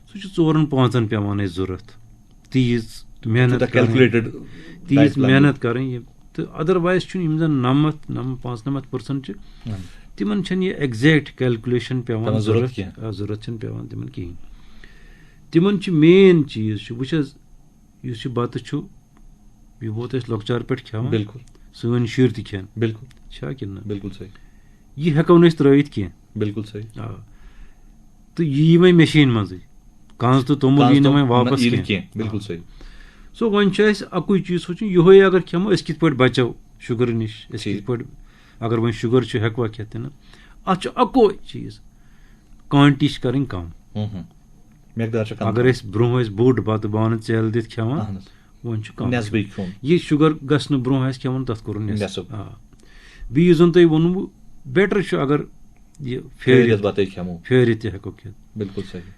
su chu 4-5 pevan es zurat tees mehnat calculated tees mehnat karan to otherwise chu imzan 95% chu timan chhan ye exact calculation pevan zurat chan pevan timan ki timan chu main cheez chu which yus chu bat chu ये बहुत es lokchar pet khavan bilkul sun shir ti khan bilkul cha kinna bilkul sahi ye hekon es travit ki bilkul sahi to ye mai machine manzi kans to tomul ye mai wapas ki bilkul sahi so one choice akui cheez sochun yoy agar khamo es kit pet bachav sugar nish es kit pet agar one sugar chu hekwa khete na ach akoi cheez quantish karin kam miqdar cha kam agar es bro es boot bat ban chel dit khavan one छु कम nesbik khun ये sugar गसन bro आस केवन तथ करन नेसब B युजन तय वनु better छु अगर ये फेरियत बात खमो फेरियत हको के बिल्कुल सही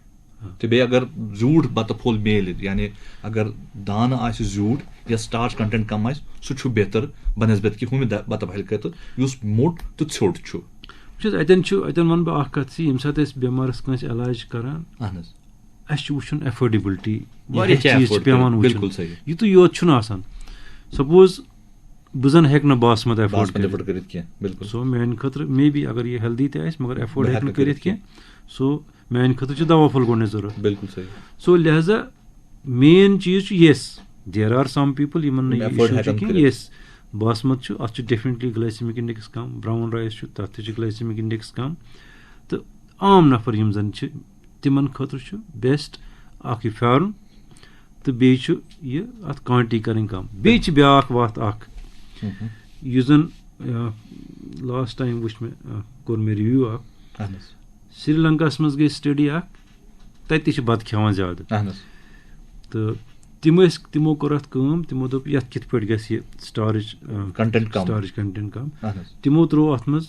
तो बे अगर झूठ बत फुल मेल यानी अगर दान आस झूठ या स्टार्च कंटेंट कम आस सु छु बेहतर बनस्बत कि हुम बत भल के तो युस मोट तो छोट छु अतन वन बा अख कत सी इमसात एस बेमारस कस इलाज करन अहनस अस वुचन एफोर्डेबिलिटी वारिया चीज पेवन वुचन यु तो योत छु आसान सपोज बजन हेक न बासमत एफोर्ड करित के बिल्कुल सो मेन खतर मे बी अगर ये हेल्दी ते आस मगर एफोर्ड हेक न करित के सो मेन खतर छु दवा फल गोने जरूरत बिल्कुल सही सो लिहाजा मेन चीज छु यस देयर आर सम पीपल यमन न इशू कि यस बासमत छु अछ डेफिनेटली ग्लाइसेमिक इंडेक्स कम ब्राउन राइस छु तथ छु ग्लाइसेमिक इंडेक्स कम तो आम नफर यम जन छु तिमन खतर छु बेस्ट आख फेरन तो बे छु ये अत क्वांटिटी करन कम बे छु ब्याक वात आख युजन लास्ट टाइम वुच में कोर में रिव्यू आख श्रीलंका मज गई स्टडी आख तति छु बत खवान ज्यादा तो तिमो कोर अत काम तिमो दोप यत कित पट गस ये स्टोरेज कंटेंट कम तिमो त्रो अत मज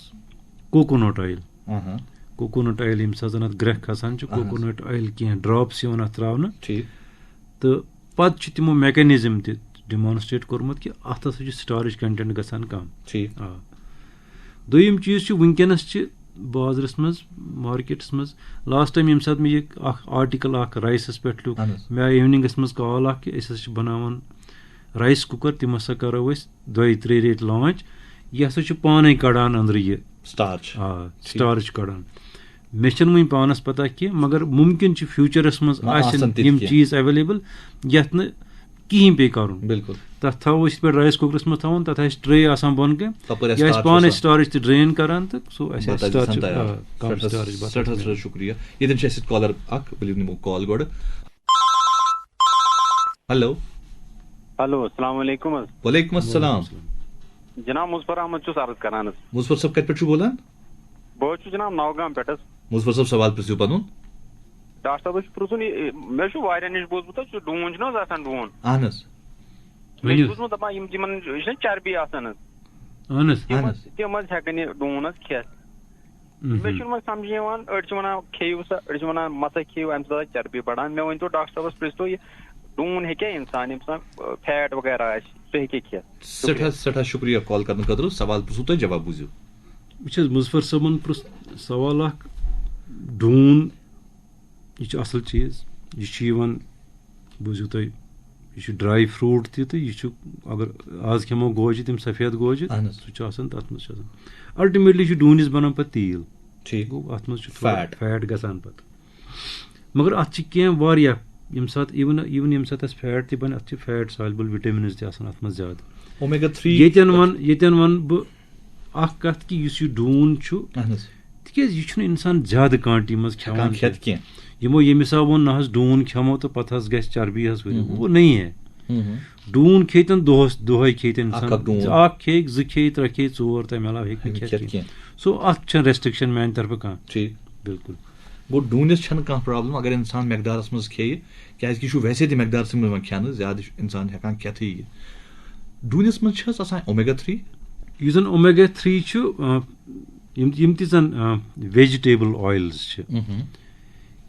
कोकोनट ऑयल कोकोनट ऑयल यम सजन अत ग्रेख खसान छु कोकोनट ऑयल के ड्रॉप्स यवन अत त्रावना ठीक तो पत छु तिमो मैकेनिज्म ते डेमोन्स्ट्रेट कोरमत कि अत हसा छु स्टोरेज कंटेंट गसान कम ठीक दोयम चीज छु विंकेनस छु बाजारस मज मार्केट्स मज लास्ट टाइम यम साथ में ये आर्टिकल आख राइसस पेट लुक मैं इवनिंगस मज कॉल आख कि इस बनावन राइस कुकर तिम हसा करो अस 2-3 रेट लॉन्च ये हसा छु पाने कड़ान अंदर ये स्टार्च कड़ान मे छन वही पानस पता कि मगर मुमकिन छु फ्यूचरस मज आसन यम चीज अवेलेबल यत न कहीं पे करूँ बिल्कुल तथ थो इस पे राइस कुकरस में थवन तथ ट्रे आसान बन के या पाने स्टोरेज ड्रेन करान तो सो स्टोरेज शुक्रिया ये दिन कॉलर अक बिलीव निमो कॉल गोड हेलो हेलो अस्सलाम वालेकुम वालेकुम अस्सलाम जनाब मुजफर अहमद छु अर्ज करान मुजफर साहब कत पे छु बोलान बो छु जनाब नौगाम पेटस मुजफर साहब सवाल प्रिसु पनुन डॉक्टर साहब प्रुसुन मे छु वारिया निश बोजबुत छु डून छु न आसान डून अहनस मे छु दपा यम जिमन इस चर्बी आसान अहनस तिमन हेकन डूनस खेत मे छु मन समझ यवान अड़ छु वना खेयु सा अड़ छु वना मत खेयु हम सा चर्बी बढ़ान मे वन तो डॉक्टर साहब प्रिसतो ये डून है क्या इंसान इंसान फैट वगैरह है तो है क्या सठा शुक्रिया कॉल करने का सवाल पुछो तो जवाब बुझो वुच मुजफ्फर साहबन पृछ सवाल अख डून यह असल चीज यह बूझू तुम यह ड्राई फ्रूट तह अगर आज खेमो गोज तम सफेद गोज सह तथ मज अल्टीमेटली डूनिस बनान पे तेल गो अत मज फैट गसान पे मगर अत यम सात इवन यम सात फैट तह बन अत फैट सॉल्युबल विटामिन्स तह अत मज ज्यादा ओमेगा 3 येतन वन बह अख कथ कि यह डून तिकेज यह इंसान ज्यादा कांटी मज खेवान यमो ये हिसाब वो ना डून खेमो तो पत गस चर्बी वो नहीं है डून खेतन दोहे खेतन इंसान खे जो खे 3 खे 4 तम अलाव हे सो अत रेस्ट्रिक्शन मान तरफ कह बिल्कुल गो डूनिस प्रॉब्लम अगर इंसान मकदारस मज खे क्या वैसे तह मकदारस मज खेन ज्यादा इंसान हेकान खेत यह डूनिस मज ओमेगा 3 यह जन ओमेगा 3 यम ती जन वेजिटेबल ऑयल्स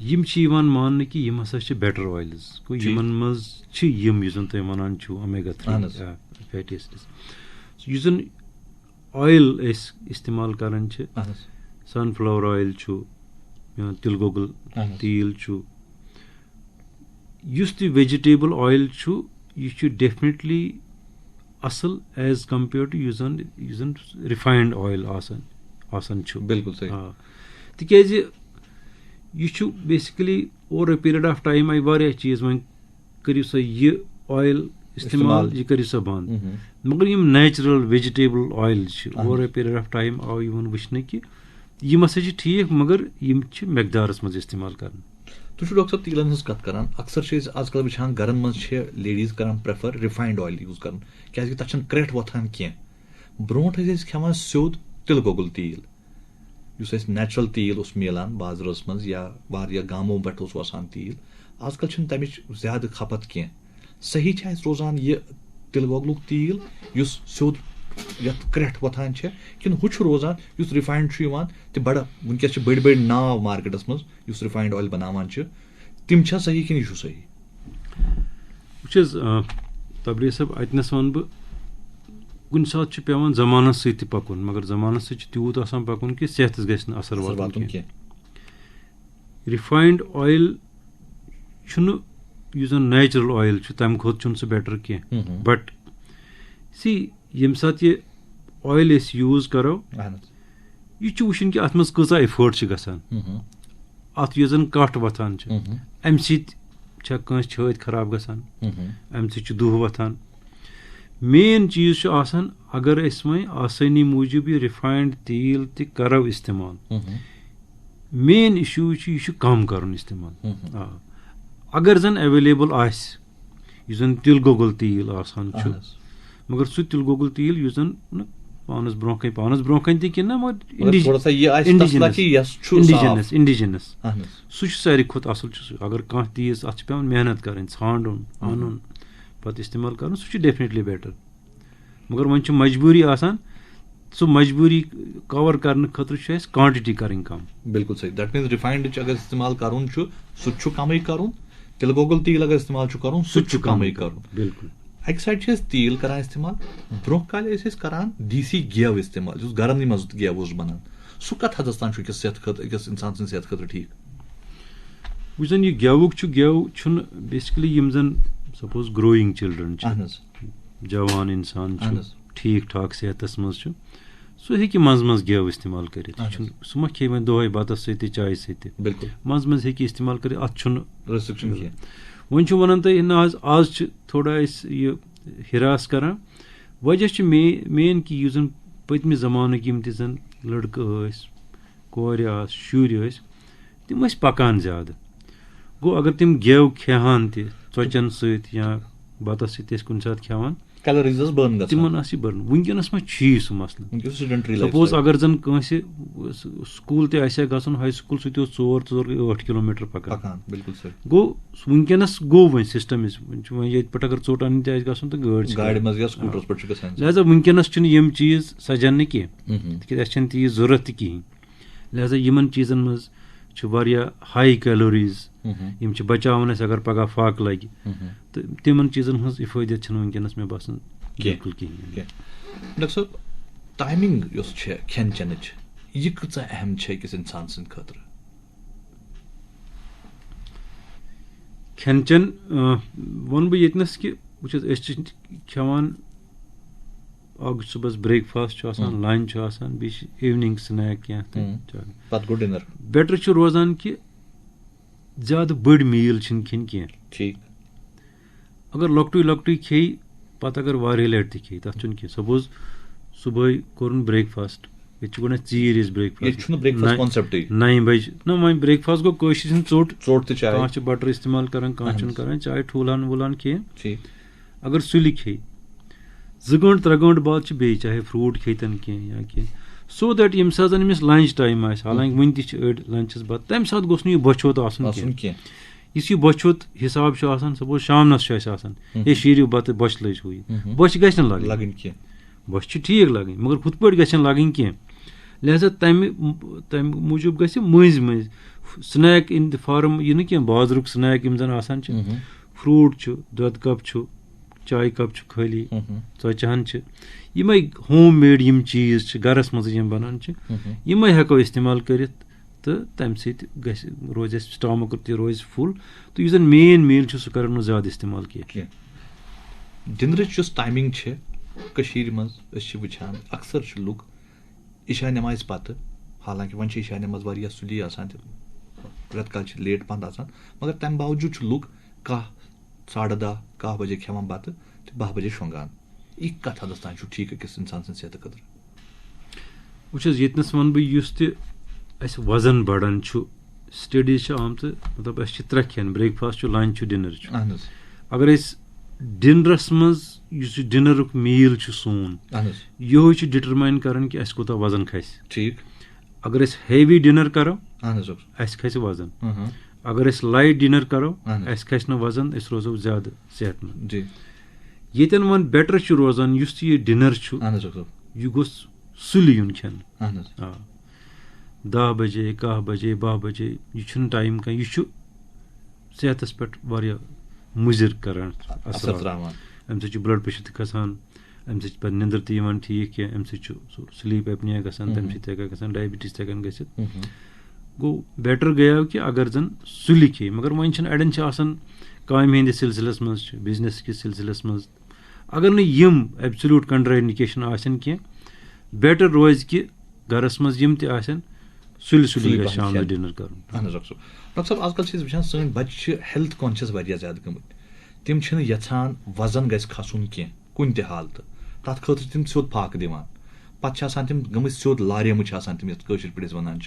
यम मान कि यम हसा बेटर ऑयल्स को यमन मज यम यस तुम वनान ओमेगा 3 फैटी एसिड्स यस जन ऑयल इस्तेमाल करान सनफ्लावर ऑयल तिल गोगल तेल युस तह वेजिटेबल ऑयल यह डेफिनेटली असल एज कंपेयर टू युस जन रिफाइंड ऑयल आसान बिल्कुल सही तिकेज यह basically over period of time आई वारिया चीज वन करियो सा यह ऑयल इस्तेमाल यह करियो सा बंद मगर यम natural vegetable oil over period of time आव यमन वुचने कि यम हसा ठीक मगर यम मकदारस मज इस्तेमाल कर तुम डॉक्टर साहब तेलन हज कत करान अक्सर आजकल वुचान गरन मज लेडीज करान प्रेफर रिफाइंड ऑयल यूज कर क्या तथ क्रेट वोथान कह ब्रोट खेवान स्योद तिल गोगुल तेल उस नेचुरल तेल मिलान बाजारस मज या वारिया गामों पे वसान तेल आजकल तमिच ज्यादा खपत कह सही रोजान यह तिल गोगलुक तेल युस स्योद यथ क्रेट वथान कि रोजान युस रिफाइंड तह बड़ा वनकस बड़ बड़ नाव मार्केटस मज युस रिफाइंड ऑयल बनावान तिम सही कि यह सही तबरेज साहब अतनस वन बह कुन सात पेवान जमानस सत पकुन मगर जमानस तूत आसान पकुन कि सेहत गस असर वातुन रिफाइंड ऑयल यु जन नेचुरल ऑयल तम खोत सह बेटर कह बट सी यम सात ये ऑयल यूज करो यह वुचन कि अत मज कसा एफर्ट गसान अत यह जन कट वथान अम सस छत खराब गसान अम दुह वथान मेन चीज आसान अगर वह आसानी मूजूब यह रिफाइंड तेल तह करो इस्तेमाल मेन इशू यह कम कर इस्तेमाल अगर जन अवेलेबल यह जन तिल गोगल तेल आसान मगर सह तिल गोगल तेल यह जन पानस ब्रोकन इंडिजिनस सह सारे खुद असल अगर कह तीज अत पे मेहनत कर ान अन पे इस्तेमाल कर सह डेफिनेटली बेटर मगर वन मजबूरी आसान सह मजबूरी कवर करने खतर क्वांटिटी करें कम बिल्कुल सही दैट मीन्स रिफाइंड अगर इस्तेमाल कर सह कम कर तिल गोगल तेल अगर इस्तेमाल कर सह कम कर बिल्कुल अक साइड तेल करान इस्तेमाल ब्रो काल करान देसी गेव इस्तेमाल गरन मज गेव बनान सह कत हदस तान अकिस इंसान सद सेहत खतर ठीक वह जन यह गेवुक गेव बेसिकली यम जन सपोज ग्रोइंग चिल्ड्रन जवान इंसान ठीक ठाक सेहतस मज सह हे मज मज गेव इस्तेमाल कर सह मा खे वो दोहे बतस सत चाय सत मज मज हे इस्तेमाल कर अत वन वन तुम ना आज थोड़ा यह हिरास करान वजह मेन कि यह जन पतम जमानक यम तन लड़के कोर शुर तम पकान ज्यादा गो अगर तम गेव खेहान तोचन सत या बतस सत कुन सात खेवान तिमन बर्न वनकस सह मसल सपोज अगर जन स्कूल तह गन हाई स्कूल सह 4-8 किलोमीटर पकान गो वनकस गो वो सिस्टम ये पे अगर चोट अन गन तो लिहाजा वनकस यम चीज सजन कह तीज जरूरत कहें लिहाजा यमन चीजन मज हाई कैलोरीज यम बचावन अगर पगह फाक लगे तो तिमन चीजन हज इफादत वनकस मे बासान बिल्कुल कहें डॉक्टर साहब टाइमिंग खेन चेन यह कचा अहम है अकिस इंसान सद खतर खेन चेन वन बह यतनस कि खेवान सुबह ब्रेकफास्ट लंच इवनिंग स्नैक क्या डिनर बेटर रोजान कि ज्यादा बड़ मील खिन कह ठीक अगर लकटू खे पत अगर वारिया लट खे तथ कह सपोज सुबह कोर ब्रेकफास्ट ये गोना चीर ब्रेकफास्ट 9 बजे ना वह ब्रेकफास्ट गो कशर चोट कह बटर इस्तेमाल कर चाय ठूलान वूलान कह अगर सुलि खे 2 घंटे 3 घंटे बाद बे चाहे फ्रूट खेतन कह या कह सो दैट यम सात अमिस लंच टाइम हालांकि वन तड़ लंचस बाद तम सात गोस यह बछोत इस बछोत हिसाब सपोज शामनस ये शीरियो बत बच लज हुई बच गि लगन कह बच ठीक लगन मगर हुत पे लगन कह लिहाजा तम मूजूब गि मज स्नैक इन द फॉर्म यह न कह बाजरुक स्नैक यम जन फ्रूट दुध कप चाय कप खाली षचहन यम होम मेड यम चीज गरस मज बनान यम हेको इस्तेमाल कर तो तम रोज स्टमक रोज फुल तो यह मेन मील सह कर ज्यादा इस्तेमाल कह डिनर टाइमिंग मज वुचान अक्सर लुक इशा नमाज पत हालांकि वन इशा नमाज वारिया सुली रेत काल लेट पहन मगर तम बावजूद लुक 10:30 10 बजे खेवान बत 12 बजे शोंगान यह कत हदस तान ठीक अकिस इंसान सद सेहत खतर वुनस वन बह वजन बढ़ान स्टडीज आमत मतलब 3 खेन ब्रेकफास्ट लंच डिनर अगर डिनरस मज डिनरुक मील सोन यह डिटरमाइन कर कि कोता वजन खस ठीक अगर हेवी डिनर करो खस वजन अगर लाइट डिनर करो खस न वजन रोजो ज्यादा सेहतमंद यन वन बेटर रोजान यह डिनर यह गोस सुलि यून खेन 10 बजे 11 बजे 12 बजे यह टाइम कह यह सेहतस पे मुजिर कर अम ब्लड प्रेशर खसान अम पे निंदर तक ठीक कह अम स्लीप एपनिया गसान तम ग डायबिटीज तक ग गो बेटर गया कि अगर जन सुलि खे मगर वन अड़न काम हंदिस सिलसिलस मज बिजनेस किस सिलसिलस मज अगर नम एब्सोल्यूट कंट्राइंडिकेशन आसन कह बेटर रोज कि गरस मज यम सुलि शाम डिनर कर डॉक्टर साहब आजकल वुचान सन बच्चे हेल्थ कॉन्शियस वारिया ज्यादा गमत तिम यछान वजन गस खसन कह कुन ते हालत तथ खतर तिम स्योद फाक दिवान पत तिम गमत स्योद लारियम तिम कशर पे वनान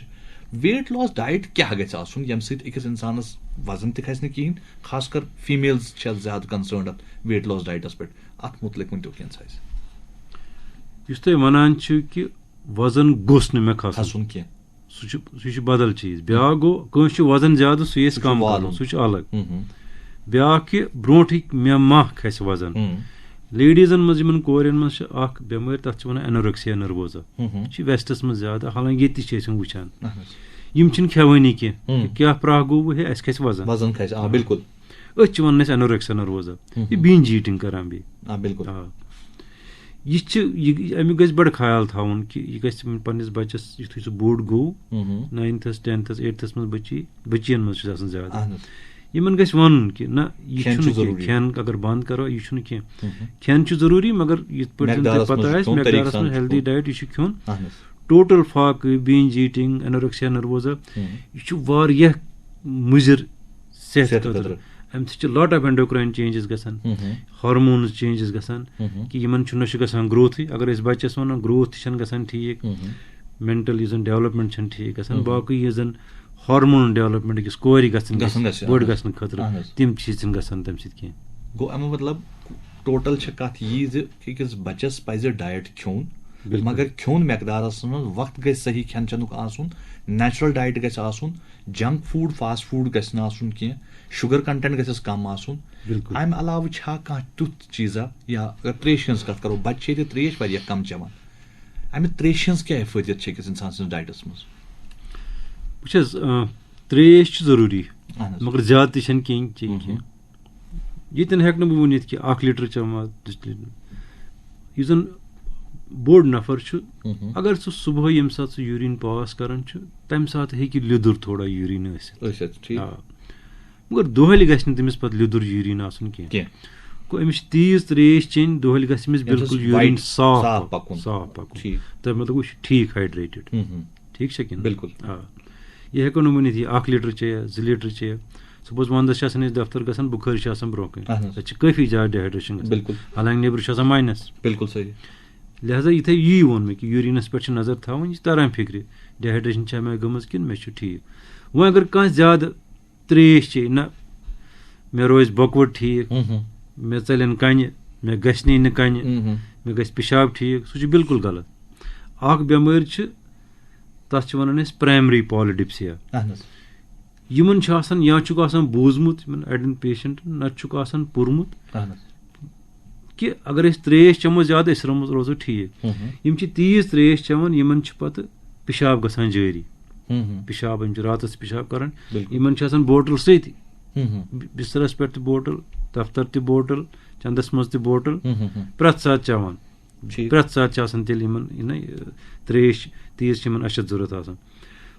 वेट लॉस डाइट क्या गस आसुन यम सत अकिस इंसानस वजन त खस कहें खासकर फीमेल्स ज्यादा कंसर्न अत वेट लॉस डाइटस पे अत मुतलिक वन तुम वनान कि वजन गोस न मे खसन कह सह बदल चीज ब्या गो कस वजन ज्यादा सह कम वाल सह अलग ब्या कि ब्रोट मे मा खस वजन लेडीजन मज कोरन मज बेमार तथ वन एनोरेक्सिया नर्वोजा वेस्टस मज ज्यादा हालांकि ये वुचान यम खेवानी कह क्या प्राह गो हे अस खस वजन बिल्कुल वन एनोरेक्सिया नर्वोजा यह बिंज ईटिंग करान बिल्कुल यह अमुक गज बड़ ख्याल थवन कि यह गस पन्निस बच्चस युथुय सह बोड़ गो 9th 10th 8th मज बच्चियन मज ज्यादा यमन गस वन कि ना यह खेन अगर बंद करो यह खेन जरूरी मगर ये पता मेकदारस में हेल्दी डाइट यह खेन टोटल फाक बिंज ईटिंग एनोरेक्सिया नर्वोजा यह मुजिर सेहत खतर अम लॉट ऑफ एंडोक्राइन चेंजेस गसान हार्मोन्स चेंजेस गसान कि यमन गसान ग्रोथ अगर बच्चस वन ग्रोथ गसान ठीक मेंटल यह डेवलपमेंट ठीक गसान बाकी यह जन हार्मोन डेवलपमेंट अकिस कोर बड़ गसन खतर तम चीज गसान तम सह गो अम मतलब टोटल कत यह बच्चस पज डाइट खोन मगर खोन मेकदारस वक्त गई सही खेन चेनुक आसुन नेचुरल डाइट गस आसुन जंक फूड फास्ट फूड गस न आसुन कह शुगर कंटेंट गस कम आसुन अम अलाव कह तुथ चीज़ा या अगर त्रेश कत करो बच्चे त्रेश वारिया कम चेवान अमि त्रेश क्या फैदियत अकिस इंसान सन्स डाइटस मज त्रेश जरूरी मगर ज्यादा तह कह ये हेक बह वन कि 1 लीटर चेवा 2 लीटर यह बोड़ नफर अगर सह सुबह यम सात सह यूरिन पास करान तम सात हेकि लिदुर थोड़ा यूरिन मगर दोहल गछ न तमिस पत लिदुर यूरिन आसन कह को अमिस तीज त्रेश चेन दोहल गछ अमिस बिल्कुल यूरिन साफ पकुन तो मतलब वह ठीक हाइड्रेटेड ठीक से कि बिल्कुल यह हेको न वनित 1 लीटर चे 2 लीटर चे सपोज वंदस दफ्तर गसान बुखार ब्रोह काफी ज्यादा डिहाइड्रेशन हालांकि नेबर माइनस बिल्कुल सही लिहाजा ये यी वोन मे कि यूरिनस पे नजर थवन यह तरह फिक्र डिहाइड्रेशन मे गमज कि मे ठीक वह अगर कह ज्यादा त्रेश चे ना मे रोज बकवट ठीक मे चलन कन मे गनी न कन मे गस पेशाब ठीक सह बिल्कुल गलत बेमार तथ वन प्राइमरी पॉलिडिप्सिया यमन या बूजमुत अड़न पेशेंट न पुरमुत कि अगर त्रेश चमो ज्यादा रोजो ठीक यम तीज त्रेश चवन यमन पत पेशाब गसान जारी पेशाब रात पेशाब करान यमन बोटल सत बिस्तरस पे बोटल दफ्तर त बोटल चंदस मज बोटल प्रत सात चवान प्रत सात तेल त्रेश तीज अशद जरूरत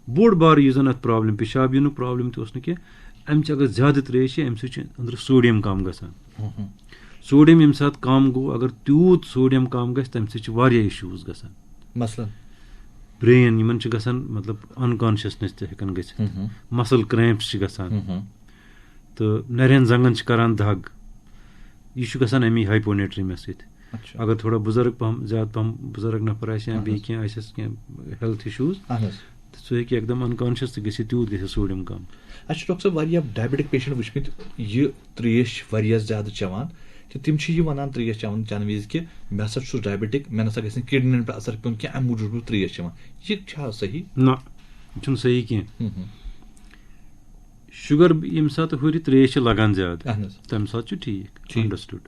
बोड़ बार यह जन प्रॉब्लम पेशाब यून प्रॉब्लम तो अमच अगर ज्यादा त्रेश अम अंदर सोडियम कम गसान सोडियम यम सात कम गो अगर तूत सोडियम कम गस तम इशूज गसान मसलन ब्रेन यमन गसान मतलब अनकॉन्शियसनेस हेकन गसित मसल क्रैम्प्स गसान तो नरन जंगन करान दग यह गसान अमी हाइपोनेट्रीमिया सत अगर थोड़ा बुजुर्ग पहम ज्यादा पहम बुजुर्ग नफर हेल्थ इशूज सह हेकि एकदम अनकॉन्शियस गसित तूत गसित सोडियम कम अच्छा डॉक्टर साहब डायबिटिक पेशेंट वुचमित यह त्रेश ज्यादा चवान कि तिम वन त्रेश चवान चन विज कि मे हसा डायबिटिक मे ना गि किडनी पे असर पेन क्या अम मूजूब त्रेश चवान यह सही ना यह सही कह शुगर यम सात हुर त्रेश लगान ज्यादा तम सात ठीक अंडरस्टूड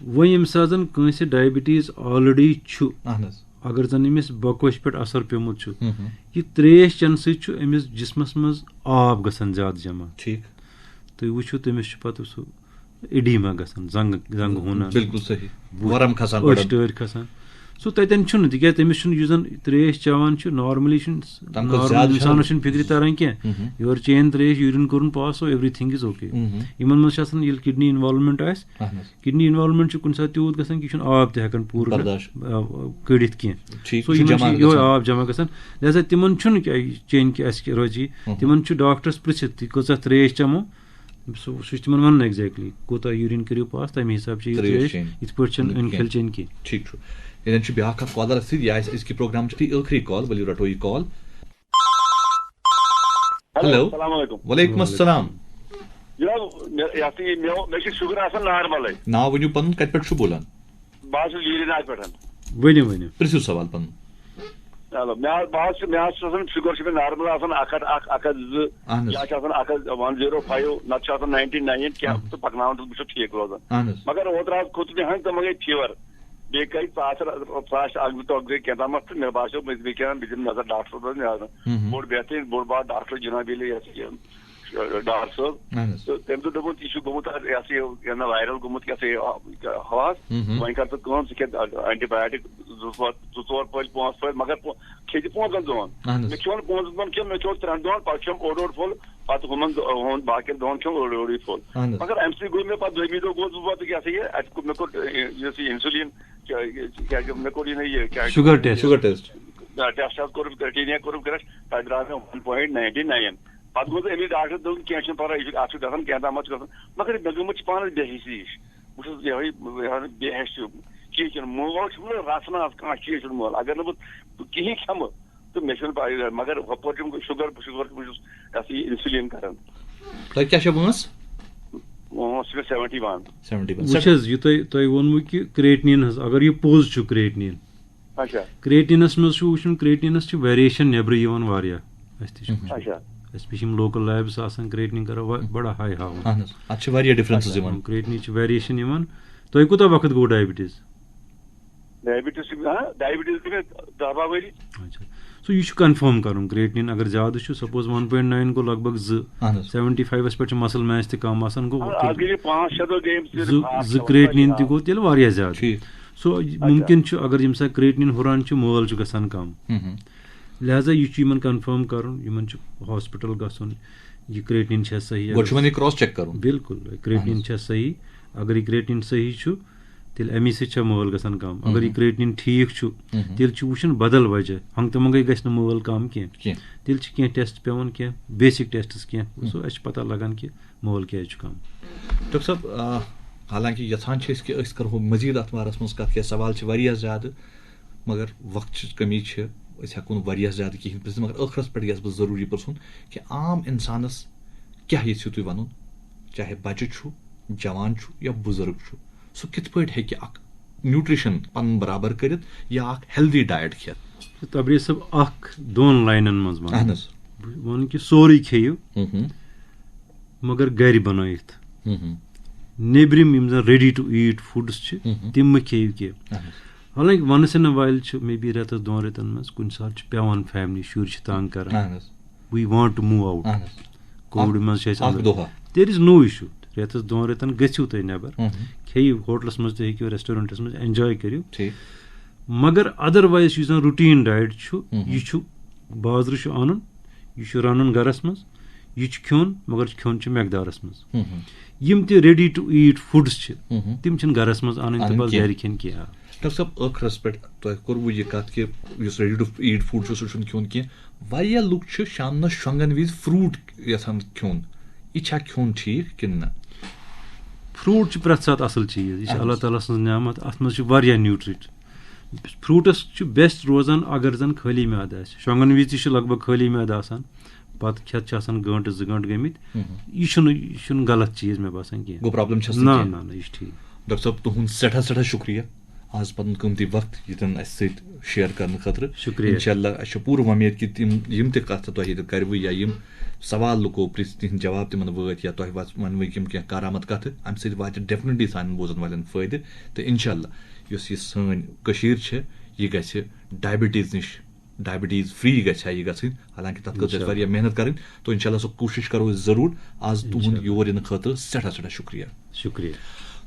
वह यम सात कंस डायबिटीज ऑलरेडी अगर जन अमिस बकवश पे असर पेमुत यह त्रेश चन समिस जिस्मस मज आब गसान ज्यादा जमा ठीक तो वो तमिस पत सह एडीमा गसान जंग होना बिल्कुल सही वरम खसान टर्र खसान सो तन तिक तमिस जन त्रेश चवान नॉर्मली इंसान फिक्र तरह कह योर चेन त्रेश यूरिन कोर pass so everything is okay इन मज किडनी इन्वॉल्वमेंट किडनी इन्वॉल्वमेंट कुछ सात तूत गसान कि आब तक पूर कड़ित कह सो आब जमा गसान लिहाजा तिमन चेन कि रोजी तिमन डॉक्टर्स पृछित कचा त्रेश चमो सह तिमन वन एग्जैक्टली कोता यूरिन करो पास तम हिसाब से त्रेश इत पे अनखिल चेन कह ठीक इन ब्या कॉलर सि प्रोग्राम ٲखری कॉल वलियो रटो यह कॉल हेलो वालेकुम अस्सलाम जनाब शुगर नॉर्मल नाव वनु पन कत पे बोलान वनु वनु प्रिसु सवाल पन चलो मे शुगर नॉर्मल 102 या 105 क्या पकनान तो ठीक रोजान मगर ओतर खोत मे हंग तो फीवर बे कई पास अगवे क्या मे बासो बिम नजर डॉक्टर बोड़ बेहतरीन बोड़ बार डॉक्टर जनाब डार साहब तो तम दो दोपुन यह गोमुत वायरल गोमुत हवास वह कर सह एंटीबायोटिक 2-4 पल 5 पल मगर खे 5 दोहन मे खो 5 दोहन कह मे खो 3 दोहन पे ओड फुल पे हुन बाकी दोहन खो ओड फुल मगर अम सो मे पे दोमी दो गोस क्या मे कोर इंसुलिन मे कोर यह शुगर टेस्ट कोर टीनिया कोर तक द्राव मे 1.99 पे गो अमिस डॉक्टर दोन क्या पर्वा अत क्या मगर मे गमुत पान बेहिसी बहुत बेहस चीज मोल रचना कह चीज मोल अगर न कहीं खम तो मे मगर हपर शुगर इंसुलिन कर वंस 71 वो कि क्रेटनिन अगर यह पोज क्रेटनिन क्रेटनिनस मज वो क्रेटनिनस वेरिएशन नबर लोकल लैब्स क्रेटनिन कर बड़ा हाई हावन क्रेटनिन वेरिएशन तुम कूत वक्त गो डायबिटीज सो यह कन्फर्म कर क्रेटनिन अगर ज्यादा सपोज 1.9 गो लगभग 75 पे मसल मैच तम गो 2 क्रेटनिन गो तेल ज्यादा सो मुमकिन अगर यम सा क्रिएटिनिन हुरान मोल गसान कम लिहाजा यह कन्फर्म कर हॉस्पिटल गसन यह क्रिएटिनिन सही क्रॉस चेक कर बिल्कुल क्रिएटिनिन सही अगर यह क्रिएटिनिन सही तेल अमी से मोल गसान कम अगर यह क्रिएटिनिन ठीक तेल वुचन बदल वजह हंग तो मंगई गस मोल कम कह तेल कह टेस्ट पेवन कह बेसिक टेस्ट कह सो अस पता लगान कि मोल क्या कम। डॉक्टर साहब हालांकि यथान करो मजीद अत बारस मज कत सवाल ज़्यादा मगर वक्त कमी हेको ज़्यादा कहें पृथ मगर ٲखरस पे बह जरूरी पृछुन कि आम इंसानस क्या यू तुम वन चाहे बच्चे जवान या बुजुर्ग सो कित पे हे न्यूट्रिशन पन बराबर कर या हेल्दी डाइट खेत। तबरेज साहब दोन लाइनन मज वन कि सोरे खेयु मगर घर बनाइथ नेबरिम यम रेडी टू ईट फूड्स तम मह खेयु कह हालांकि once in while may be रेतस दोन रेतन मज कुछ सात पेवान फैमिली शुर तंग कर we want to move out Covid मज देयर इज नो इशू रेतस दोन रेतन गु तुम नबर खेयु होटलस मज हेकु रेस्टोरेंटस मज एंजॉय करियो मगर अदरवाइज यह रूटीन डाइट यह बाजार अन यह रन गरस मज यह खोन मगर खोन मेकदारस मज यम ते रेडी टू ईट फूड्स तम गरस मज अन तो बस घर खेन कह। डॉक्टर साहब ٲखरस पे कोर यह कत कि रेडी टू ईट फूड सह खोन कह लुक शाम शोंगन विज फ्रूट यहां खोन यह खोन ठीक कि ना फ्रूट प्रत सात असल चीज यह अल्लाह ताला सज नियामत अत मज न्यूट्रिट फ्रूटस बेस्ट रोजान अगर जन खाली मैद शोंगन विज लगभग खाली मैद आसान पत खेत गंट 2 गंट गमित यह गलत चीज मे बासान कह प्रॉब्लम ना ना यह ठीक। डॉक्टर साहब तुहद सठा शुक्रिया आज पन कीमती वक्त ये शेयर करने खतर शुक्रिया इंशाअल्लाह पूर उम्मीद कि यम कत करव या यम सवाल लुको प्रिस तिहद जवाब तिमन वत या तुह वनव यम कह कारामत कत अम सत डेफिनेटली सान बोजन वाले फायदे तो इंशाअल्लाह यह सन यह गि डायबिटीज नश डायबिटीज फ्री गई हालांकि तथ खतर मेहनत करें तो इंशाअल्लाह सो कोशिश करो जरूर आज तुहद योर इन खतर सठा शुक्रिया शुक्रिया।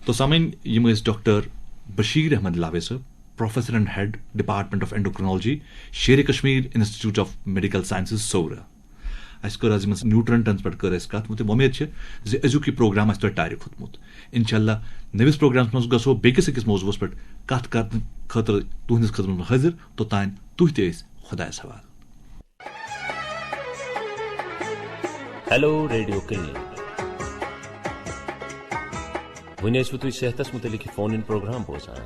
तो सामन यम डॉक्टर बशीर अहमद लावे साहब professor and head department of endocrinology Sher Kashmir institute of medical sciences Soura अस कर आज न्यूट्रंटन पे कर कत उम्मीद अजुक प्रोग्राम तुम टार खोतमुत इंशाअल्लाह नविस प्रोग्राम मज गो बेकिस अकिस मौजूस पे कत कर खतर तुहदिस खदमत हाजिर तोतान तुह ते खुदायस हवाल। हेलो रेडियो क्लिनिक वन तुम सेहतस मुतलिक फोन इन प्रोग्राम बोजान